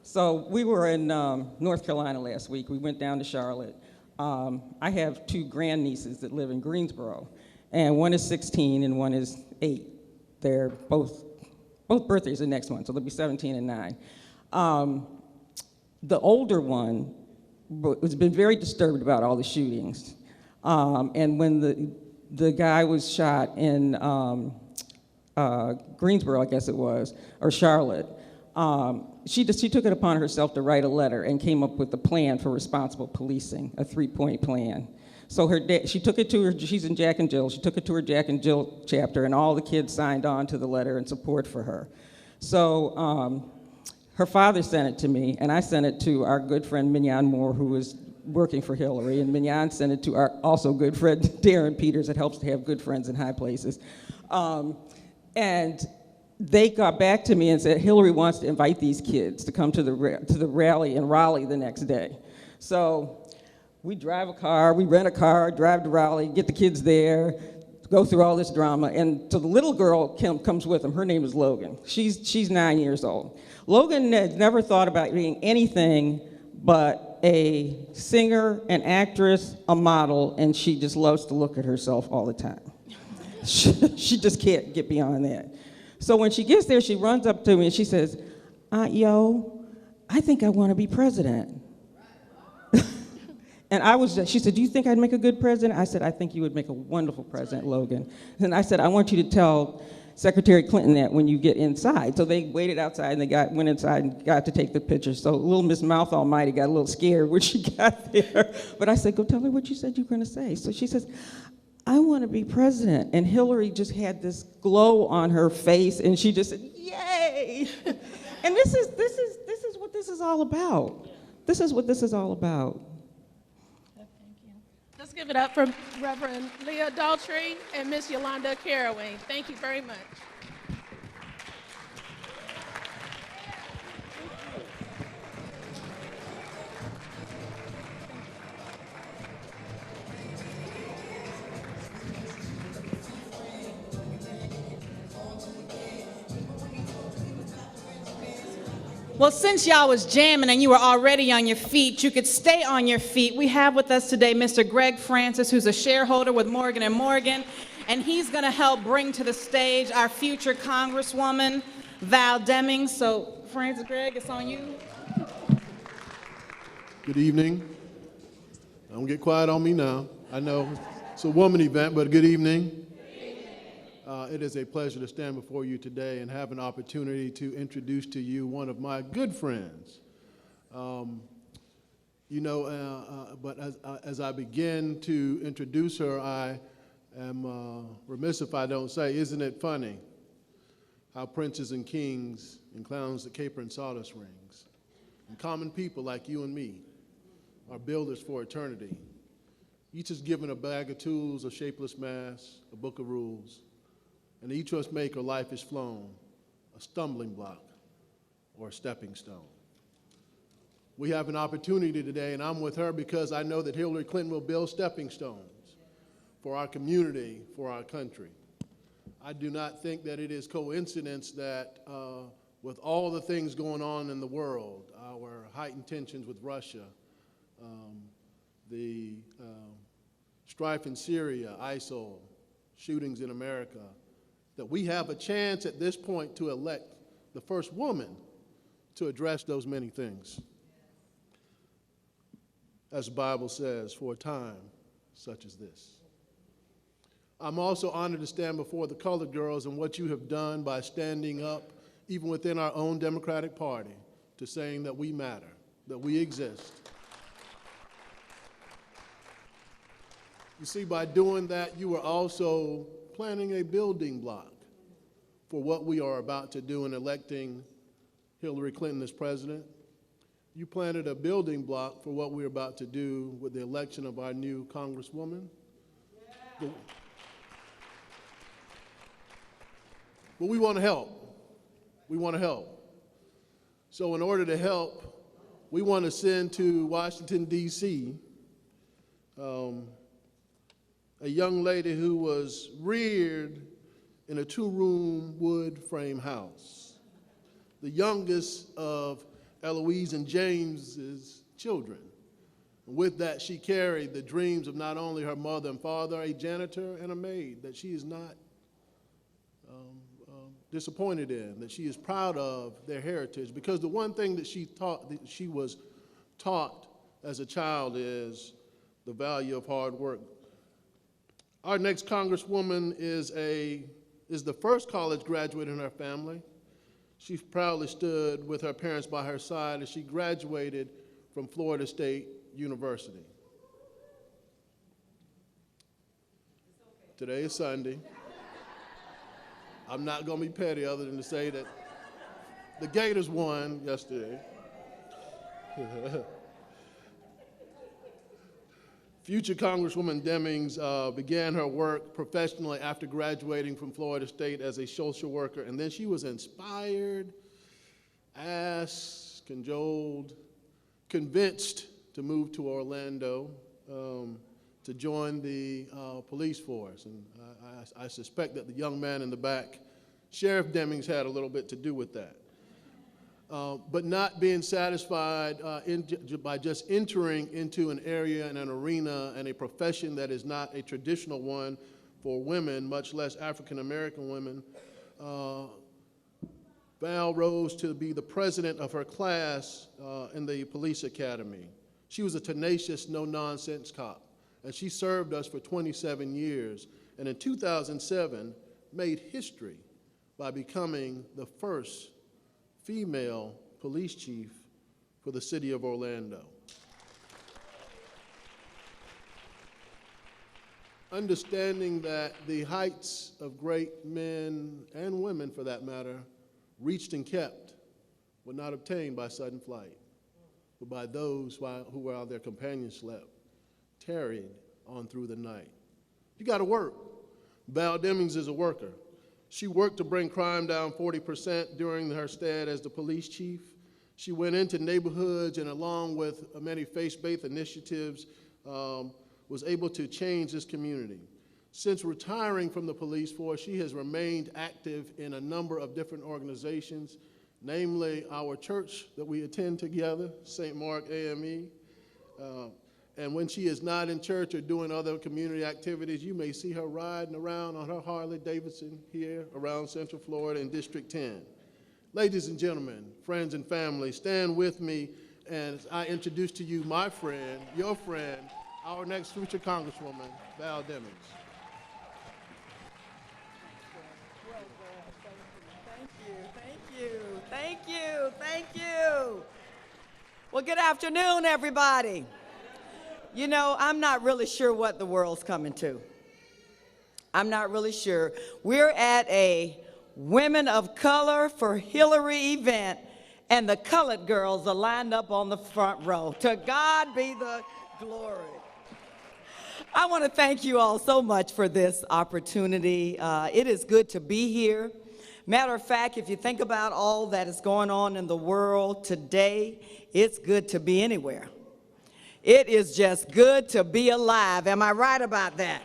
So we were in North Carolina last week. We went down to Charlotte. I have 2 grandnieces that live in Greensboro, and one is 16 and one is 8. They're both birthdays are next month, so they'll be 17 and 9. The older one has been very disturbed about all the shootings, and when the guy was shot in Greensboro, I guess it was, or Charlotte, she took it upon herself to write a letter and came up with a plan for responsible policing, a 3-point plan. So she took it to her, she's in Jack and Jill, she took it to her Jack and Jill chapter, and all the kids signed on to the letter in support for her. So her father sent it to me, and I sent it to our good friend Mignon Moore, who was working for Hillary, and Mignon sent it to our also good friend Darren Peters. It helps to have good friends in high places. And they got back to me and said, Hillary wants to invite these kids to come to the rally in Raleigh the next day. So we rent a car, drive to Raleigh, get the kids there, go through all this drama. And so the little girl comes with them. Her name is Logan. She's 9 years old. Logan had never thought about being anything but a singer, an actress, a model, and she just loves to look at herself all the time. She just can't get beyond that. So when she gets there, she runs up to me and she says, Aunt Yo, I think I want to be president. And she said, do you think I'd make a good president? I said, I think you would make a wonderful president, Logan. And I said, I want you to tell Secretary Clinton that when you get inside. So they waited outside and they went inside and got to take the picture. So little Miss Mouth Almighty got a little scared when she got there. But I said, go tell her what you said you were going to say. So she says, I want to be president. And Hillary just had this glow on her face and she just said, yay! And this is what this is all about. This is what this is all about. Let's give it up for Reverend Leah Daltrey and Miss Yolanda Caraway. Thank you very much. Well, since y'all was jamming and you were already on your feet, you could stay on your feet. We have with us today Mr. Greg Francis, who's a shareholder with Morgan & Morgan, and he's going to help bring to the stage our future Congresswoman, Val Demings. So, Francis, Greg, it's on you. Good evening. Don't get quiet on me now. I know it's a woman event, but good evening. It is a pleasure to stand before you today and have an opportunity to introduce to you one of my good friends. But as I begin to introduce her, I am remiss if I don't say, isn't it funny how princes and kings and clowns that caper in sawdust rings and common people like you and me are builders for eternity. Each is given a bag of tools, a shapeless mass, a book of rules, and each must make her life is flown, a stumbling block or a stepping stone. We have an opportunity today, and I'm with her because I know that Hillary Clinton will build stepping stones for our community, for our country. I do not think that it is coincidence that with all the things going on in the world, our heightened tensions with Russia, the strife in Syria, ISIL, shootings in America, that we have a chance at this point to elect the first woman to address those many things. As the Bible says, for a time such as this. I'm also honored to stand before the colored girls and what you have done by standing up, even within our own Democratic Party, to saying that we matter, that we exist. You see, by doing that, you are also planting a building block for what we are about to do in electing Hillary Clinton as president. You planted a building block for what we're about to do with the election of our new Congresswoman. Yeah. But we want to help. We want to help. So in order to help, we want to send to Washington, D.C., a young lady who was reared in a two-room wood frame house, the youngest of Eloise and James's children. And with that, she carried the dreams of not only her mother and father, a janitor and a maid, that she is not disappointed in, that she is proud of their heritage. Because the one thing that she was taught as a child is the value of hard work. Our next Congresswoman is the first college graduate in her family. She proudly stood with her parents by her side as she graduated from Florida State University. Today is Sunday. I'm not going to be petty other than to say that the Gators won yesterday. Future Congresswoman Demings began her work professionally after graduating from Florida State as a social worker, and then she was inspired, asked, cajoled, convinced to move to Orlando to join the police force. And I suspect that the young man in the back, Sheriff Demings, had a little bit to do with that. But not being satisfied by just entering into an area and an arena and a profession that is not a traditional one for women, much less African American women, Val rose to be the president of her class in the police academy. She was a tenacious, no-nonsense cop, and she served us for 27 years, and in 2007 made history by becoming the first female police chief for the city of Orlando. Understanding that the heights of great men and women, for that matter, reached and kept were not obtained by sudden flight, but by those who, while their companions slept, tarried on through the night. You got to work. Val Demings is a worker. She worked to bring crime down 40% during her stay as the police chief. She went into neighborhoods and, along with many faith-based initiatives, was able to change this community. Since retiring from the police force, she has remained active in a number of different organizations, namely our church that we attend together, St. Mark AME. And when she is not in church or doing other community activities, you may see her riding around on her Harley Davidson here around Central Florida in District 10. Ladies and gentlemen, friends and family, stand with me as I introduce to you my friend, your friend, our next future Congresswoman, Val Demings. Thank you. Well, good afternoon, everybody. You know, I'm not really sure what the world's coming to. I'm not really sure. We're at a Women of Color for Hillary event, and the colored girls are lined up on the front row. To God be the glory. I want to thank you all so much for this opportunity. It is good to be here. Matter of fact, if you think about all that is going on in the world today, it's good to be anywhere. It is just good to be alive. Am I right about that?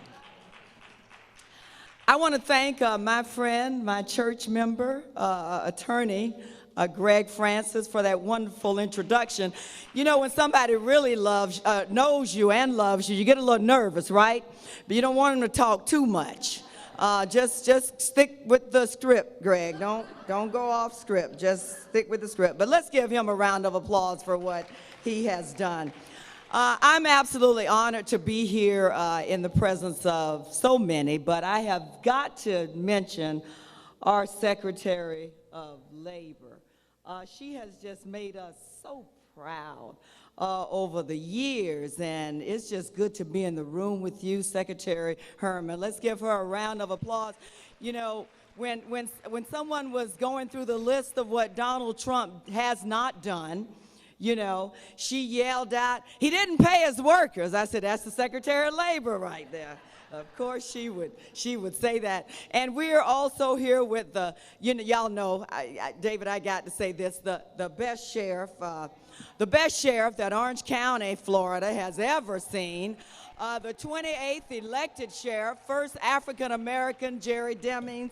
I want to thank my friend, my church member, attorney, Greg Francis, for that wonderful introduction. You know, when somebody really knows you and loves you, you get a little nervous, right? But you don't want them to talk too much. Just stick with the script, Greg. Don't go off script. Just stick with the script. But let's give him a round of applause for what he has done. I'm absolutely honored to be here in the presence of so many, but I have got to mention our Secretary of Labor. She has just made us so proud over the years, and it's just good to be in the room with you, Secretary Herman. Let's give her a round of applause. You know, when someone was going through the list of what Donald Trump has not done, you know, she yelled out, he didn't pay his workers. I said, that's the Secretary of Labor right there. Of course she would say that. And we're also here with the, you know, y'all know, David, I got to say this, the best sheriff that Orange County, Florida has ever seen. The 28th elected sheriff, first African-American, Jerry Demings.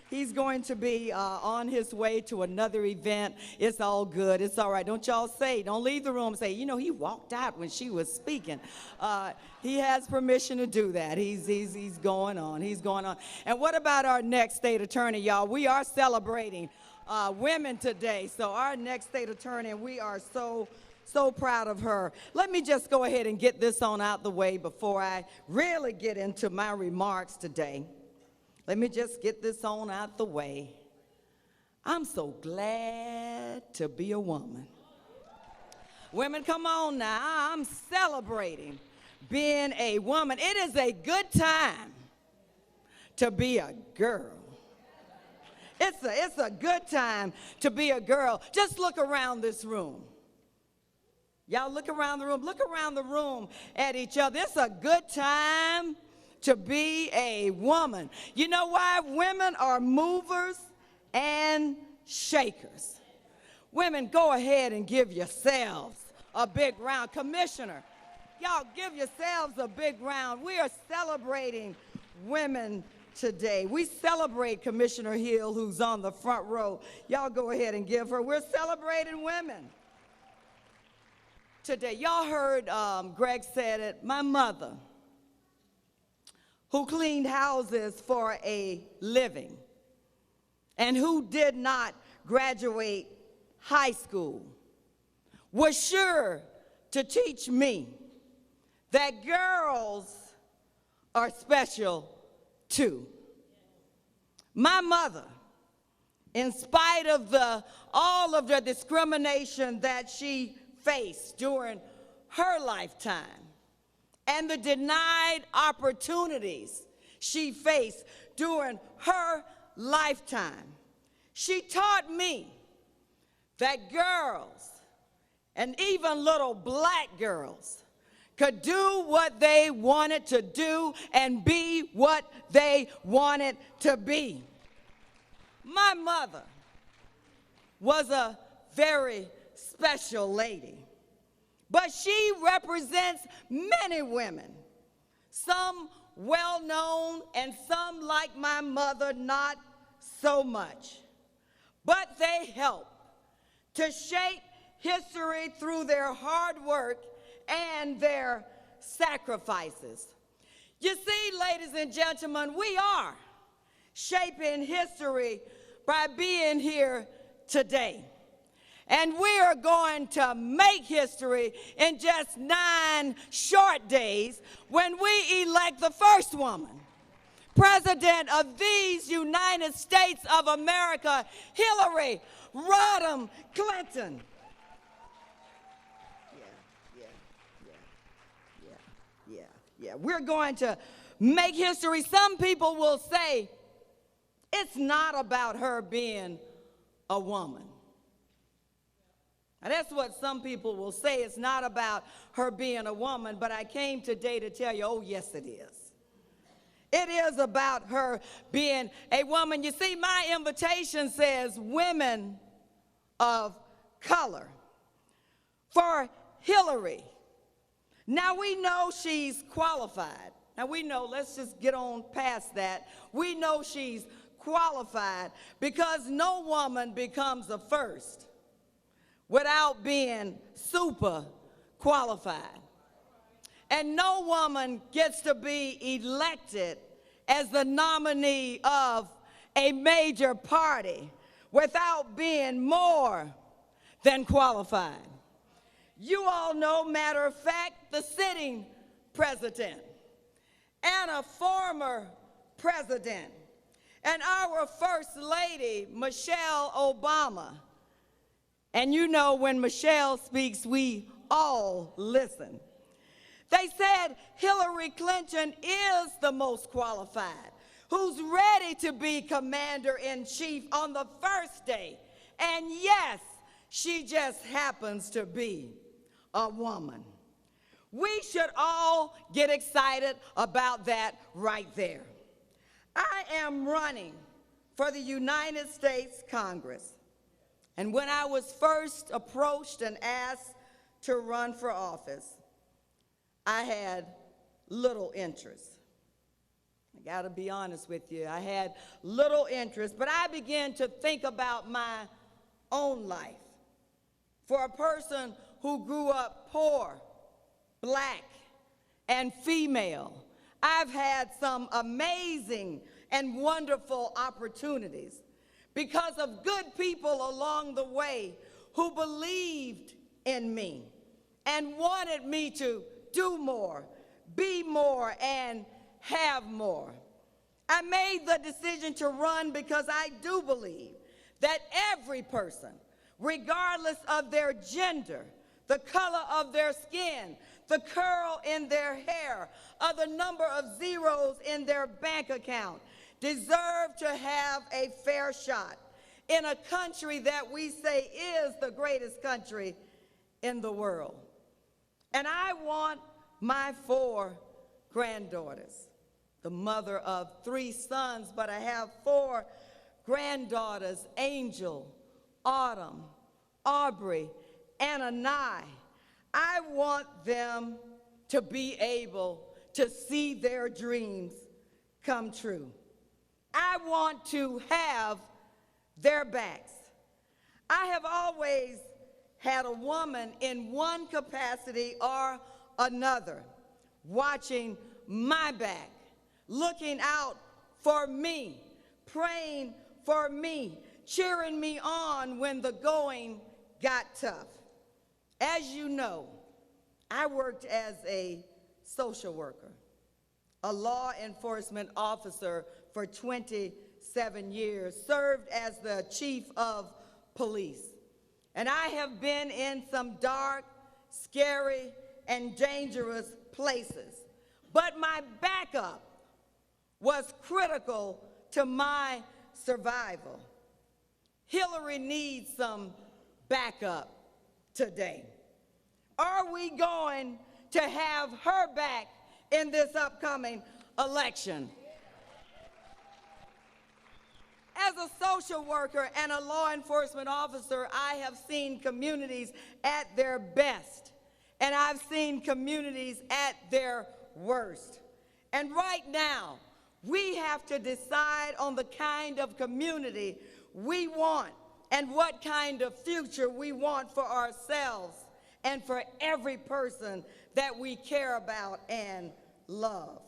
He's going to be on his way to another event. It's all good. It's all right. Don't y'all say, don't leave the room and say, you know, he walked out when she was speaking. He has permission to do that. He's going on. He's going on. And what about our next state attorney, y'all? We are celebrating women today. So our next state attorney, we are so proud of her. Let me just go ahead and get this on out the way before I really get into my remarks today. Let me just get this on out the way. I'm so glad to be a woman. Women, come on now. I'm celebrating being a woman. It is a good time to be a girl. It's a good time to be a girl. Just look around this room. Y'all look around the room. Look around the room at each other. It's a good time to be a woman. You know why? Women are movers and shakers. Women, go ahead and give yourselves a big round. Commissioner, y'all give yourselves a big round. We are celebrating women today. We celebrate Commissioner Hill, who's on the front row. Y'all go ahead and give her. We're celebrating women today. Y'all heard Greg said it. My mother, who cleaned houses for a living and who did not graduate high school was sure to teach me that girls are special too. My mother, in spite of all of the discrimination that she faced during her lifetime and the denied opportunities she faced during her lifetime, she taught me that girls, and even little black girls, could do what they wanted to do and be what they wanted to be. My mother was a very special lady, but she represents many women, some well-known and some, like my mother, not so much. But they help to shape history through their hard work and their sacrifices. You see, ladies and gentlemen, we are shaping history by being here today. And we are going to make history in just 9 short days when we elect the first woman president of these United States of America, Hillary Rodham Clinton. Yeah, we're going to make history. Some people will say it's not about her being a woman. Now, that's what some people will say. It's not about her being a woman, but I came today to tell you, oh, yes, it is. It is about her being a woman. You see, my invitation says women of color. For Hillary, now we know she's qualified. Now we know, let's just get on past that. We know she's qualified because no woman becomes a first without being super qualified. And no woman gets to be elected as the nominee of a major party without being more than qualified. You all know, matter of fact, the sitting president and a former president and our First Lady, Michelle Obama. And you know, when Michelle speaks, we all listen. They said Hillary Clinton is the most qualified, who's ready to be commander-in-chief on the first day. And yes, she just happens to be a woman. We should all get excited about that right there. I am running for the United States Congress. And when I was first approached and asked to run for office, I had little interest. I got to be honest with you. I had little interest, but I began to think about my own life. For a person who grew up poor, black, and female, I've had some amazing and wonderful opportunities because of good people along the way who believed in me and wanted me to do more, be more, and have more. I made the decision to run because I do believe that every person, regardless of their gender, the color of their skin, the curl in their hair, or the number of zeros in their bank account, deserve to have a fair shot in a country that we say is the greatest country in the world. And I want my 4 granddaughters, the mother of 3 sons, but I have 4 granddaughters, Angel, Autumn, Aubrey, and Anai. I want them to be able to see their dreams come true. I want to have their backs. I have always had a woman in one capacity or another watching my back, looking out for me, praying for me, cheering me on when the going got tough. As you know, I worked as a social worker, a law enforcement officer for 27 years, served as the chief of police. And I have been in some dark, scary, and dangerous places. But my backup was critical to my survival. Hillary needs some backup today. Are we going to have her back in this upcoming election? As a social worker and a law enforcement officer, I have seen communities at their best, and I've seen communities at their worst. And right now, we have to decide on the kind of community we want and what kind of future we want for ourselves and for every person that we care about and love.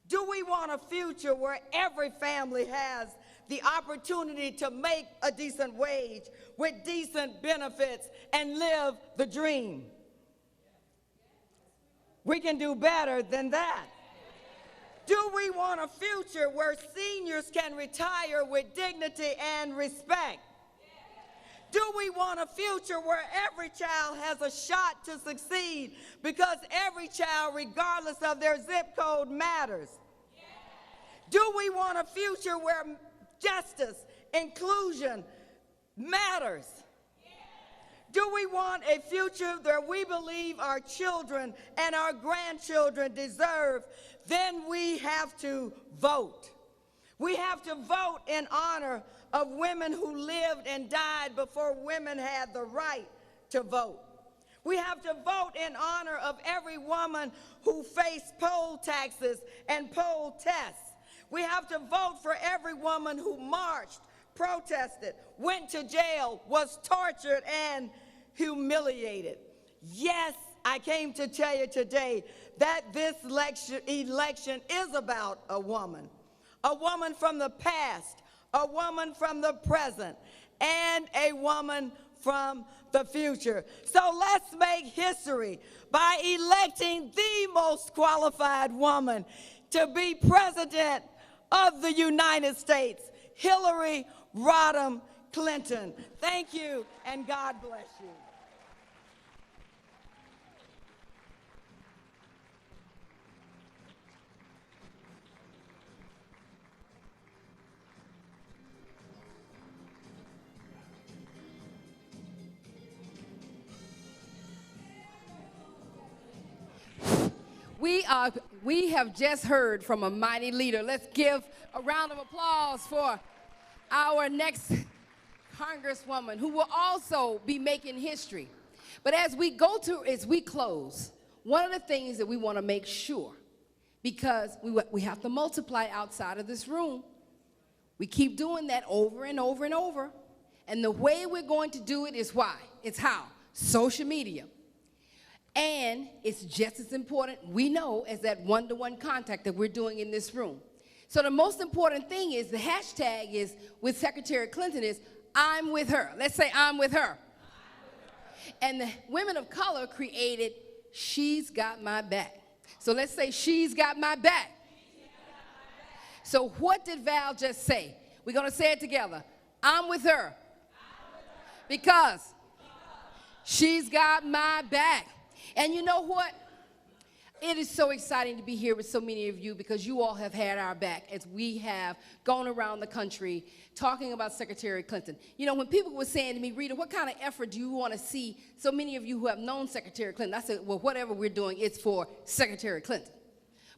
Do we want a future where every family has the opportunity to make a decent wage with decent benefits and live the dream? We can do better than that. Do we want a future where seniors can retire with dignity and respect? Do we want a future where every child has a shot to succeed because every child, regardless of their zip code, matters? Do we want a future where justice, inclusion matters? Do we want a future that we believe our children and our grandchildren deserve? Then we have to vote. We have to vote in honor of women who lived and died before women had the right to vote. We have to vote in honor of every woman who faced poll taxes and poll tests. We have to vote for every woman who marched, protested, went to jail, was tortured, and humiliated. Yes, I came to tell you today that this election is about a woman from the past, a woman from the present, and a woman from the future. So let's make history by electing the most qualified woman to be president of the United States, Hillary Rodham Clinton. Thank you, and God bless you. We have just heard from a mighty leader. Let's give a round of applause for our next Congresswoman, who will also be making history. But as we close, one of the things that we want to make sure, because we have to multiply outside of this room. We keep doing that over and over and over. And the way we're going to do it is why? It's how? Social media. And it's just as important, we know, as that one-to-one contact that we're doing in this room. So the most important thing is, the hashtag is, with Secretary Clinton, is, I'm with her. Let's say, I'm with her. And the women of color created, she's got my back. So let's say, she's got my back. So what did Val just say? We're going to say it together. I'm with her. Because she's got my back. And you know what? It is so exciting to be here with so many of you, because you all have had our back as we have gone around the country talking about Secretary Clinton. You know, when people were saying to me, Rita, what kind of effort do you want to see? So many of you who have known Secretary Clinton, I said, well, whatever we're doing, it's for Secretary Clinton.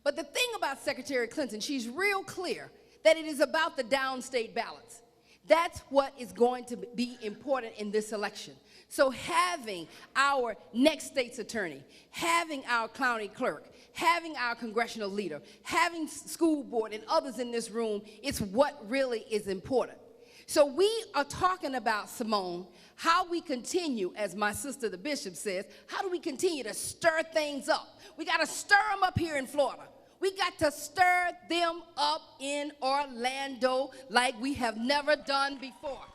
But the thing about Secretary Clinton, she's real clear that it is about the downstate ballots. That's what is going to be important in this election. So having our next state's attorney, having our county clerk, having our congressional leader, having school board and others in this room, it's what really is important. So we are talking about, Simone, how we continue, as my sister the bishop says, how do we continue to stir things up? We got to stir them up here in Florida. We got to stir them up in Orlando like we have never done before.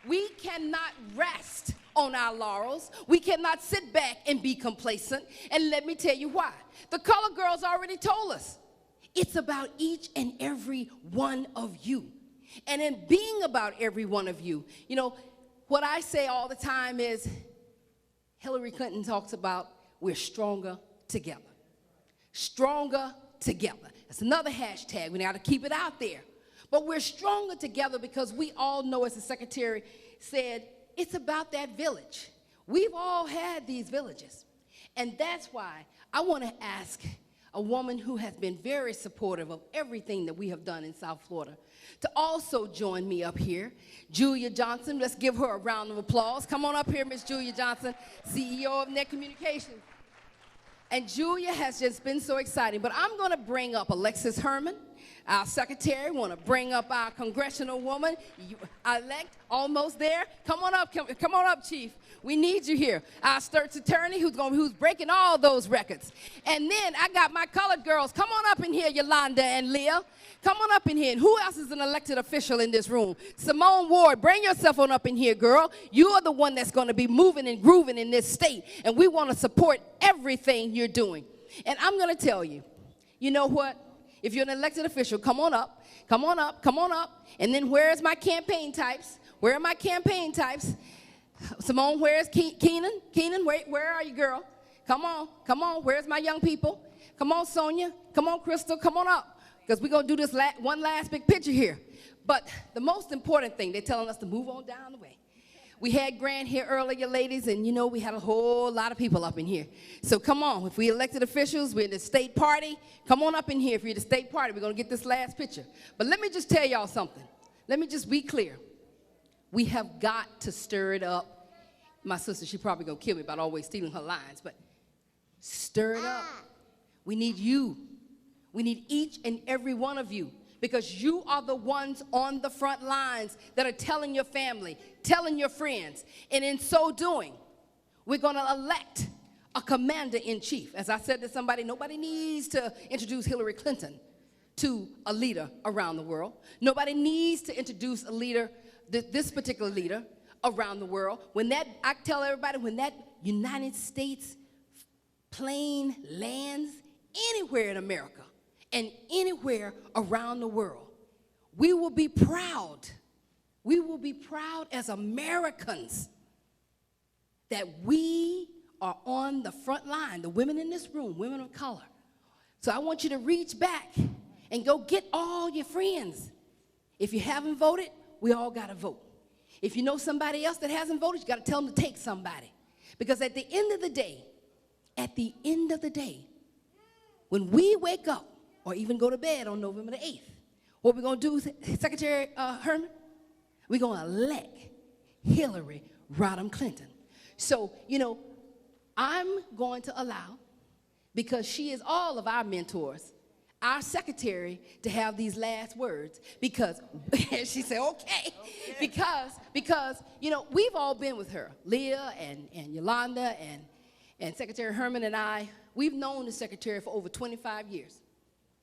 We cannot rest on our laurels. We cannot sit back and be complacent. And let me tell you why. The Color Girls already told us. It's about each and every one of you. And in being about every one of you, you know, what I say all the time is Hillary Clinton talks about we're stronger together. Stronger together. That's another hashtag. We got to keep it out there. But we're stronger together because we all know, as the secretary said, it's about that village. We've all had these villages. And that's why I want to ask a woman who has been very supportive of everything that we have done in South Florida to also join me up here. Julia Johnson, let's give her a round of applause. Come on up here, Miss Julia Johnson, CEO of Net Communications. And Julia has just been so exciting. But I'm going to bring up Alexis Herman, our secretary. Want to bring up our congressional woman, elect, almost there. Come on up, Chief. We need you here. Our Sturts attorney, who's breaking all those records. And then I got my colored girls. Come on up in here, Yolanda and Leah. Come on up in here. And who else is an elected official in this room? Simone Ward, bring yourself on up in here, girl. You are the one that's going to be moving and grooving in this state. And we want to support everything you're doing. And I'm going to tell you, you know what? If you're an elected official, come on up, come on up, come on up. And then where's my campaign types? Where are my campaign types? Simone, where's Keenan? Keenan, where are you, girl? Come on, come on. Where's my young people? Come on, Sonia. Come on, Crystal. Come on up. Because we're going to do this one last big picture here. But the most important thing, they're telling us to move on down the way. We had Grant here earlier, ladies, and you know we had a whole lot of people up in here. So come on, if we elected officials, we're in the state party, come on up in here. If you're the state party, we're going to get this last picture. But let me just tell y'all something. Let me just be clear. We have got to stir it up. My sister, she probably going to kill me about always stealing her lines, but stir it up. We need you. We need each and every one of you, because you are the ones on the front lines that are telling your family, telling your friends. And in so doing, we're going to elect a commander-in-chief. As I said to somebody, nobody needs to introduce Hillary Clinton to a leader around the world. Nobody needs to introduce a leader, this particular leader, around the world. I tell everybody, when that United States plane lands anywhere in America, and anywhere around the world, we will be proud. We will be proud as Americans that we are on the front line, the women in this room, women of color. So I want you to reach back and go get all your friends. If you haven't voted, we all got to vote. If you know somebody else that hasn't voted, you got to tell them to take somebody. Because at the end of the day, when we wake up, or even go to bed on November the 8th. What we're going to do, Secretary Herman? We're going to elect Hillary Rodham Clinton. So, you know, I'm going to allow, because she is all of our mentors, our secretary to have these last words, because she said, okay. Because, you know, we've all been with her, Leah and Yolanda and Secretary Herman and I. We've known the secretary for over 25 years.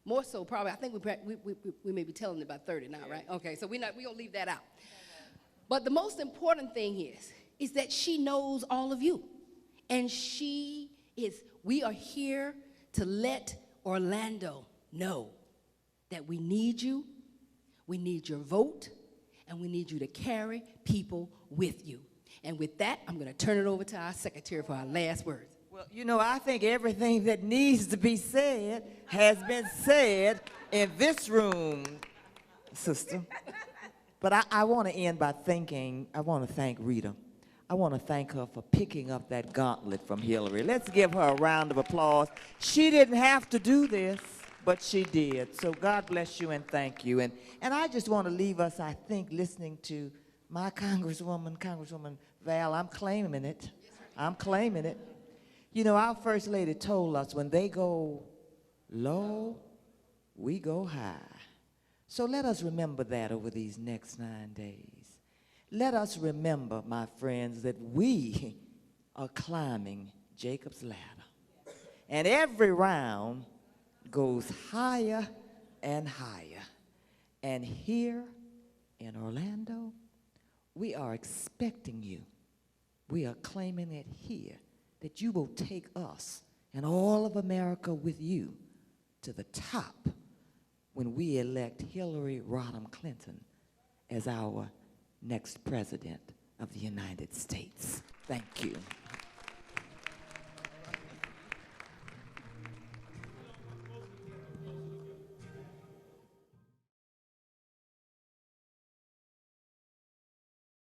More so, probably, I think we may be telling it about 30 now, right? Okay, so we're going to leave that out. But the most important thing is that she knows all of you. And we are here to let Orlando know that we need you, we need your vote, and we need you to carry people with you. And with that, I'm going to turn it over to our secretary for our last words. Well, you know, I think everything that needs to be said has been said in this room, sister. But I want to end by I want to thank Rita. I want to thank her for picking up that gauntlet from Hillary. Let's give her a round of applause. She didn't have to do this, but she did. So God bless you and thank you. And I just want to leave us, I think, listening to my Congresswoman Val. I'm claiming it. I'm claiming it. You know, our First Lady told us when they go low, we go high. So let us remember that over these next 9 days. Let us remember, my friends, that we are climbing Jacob's ladder. And every round goes higher and higher. And here in Orlando, we are expecting you. We are claiming it here, that you will take us and all of America with you to the top when we elect Hillary Rodham Clinton as our next president of the United States. Thank you.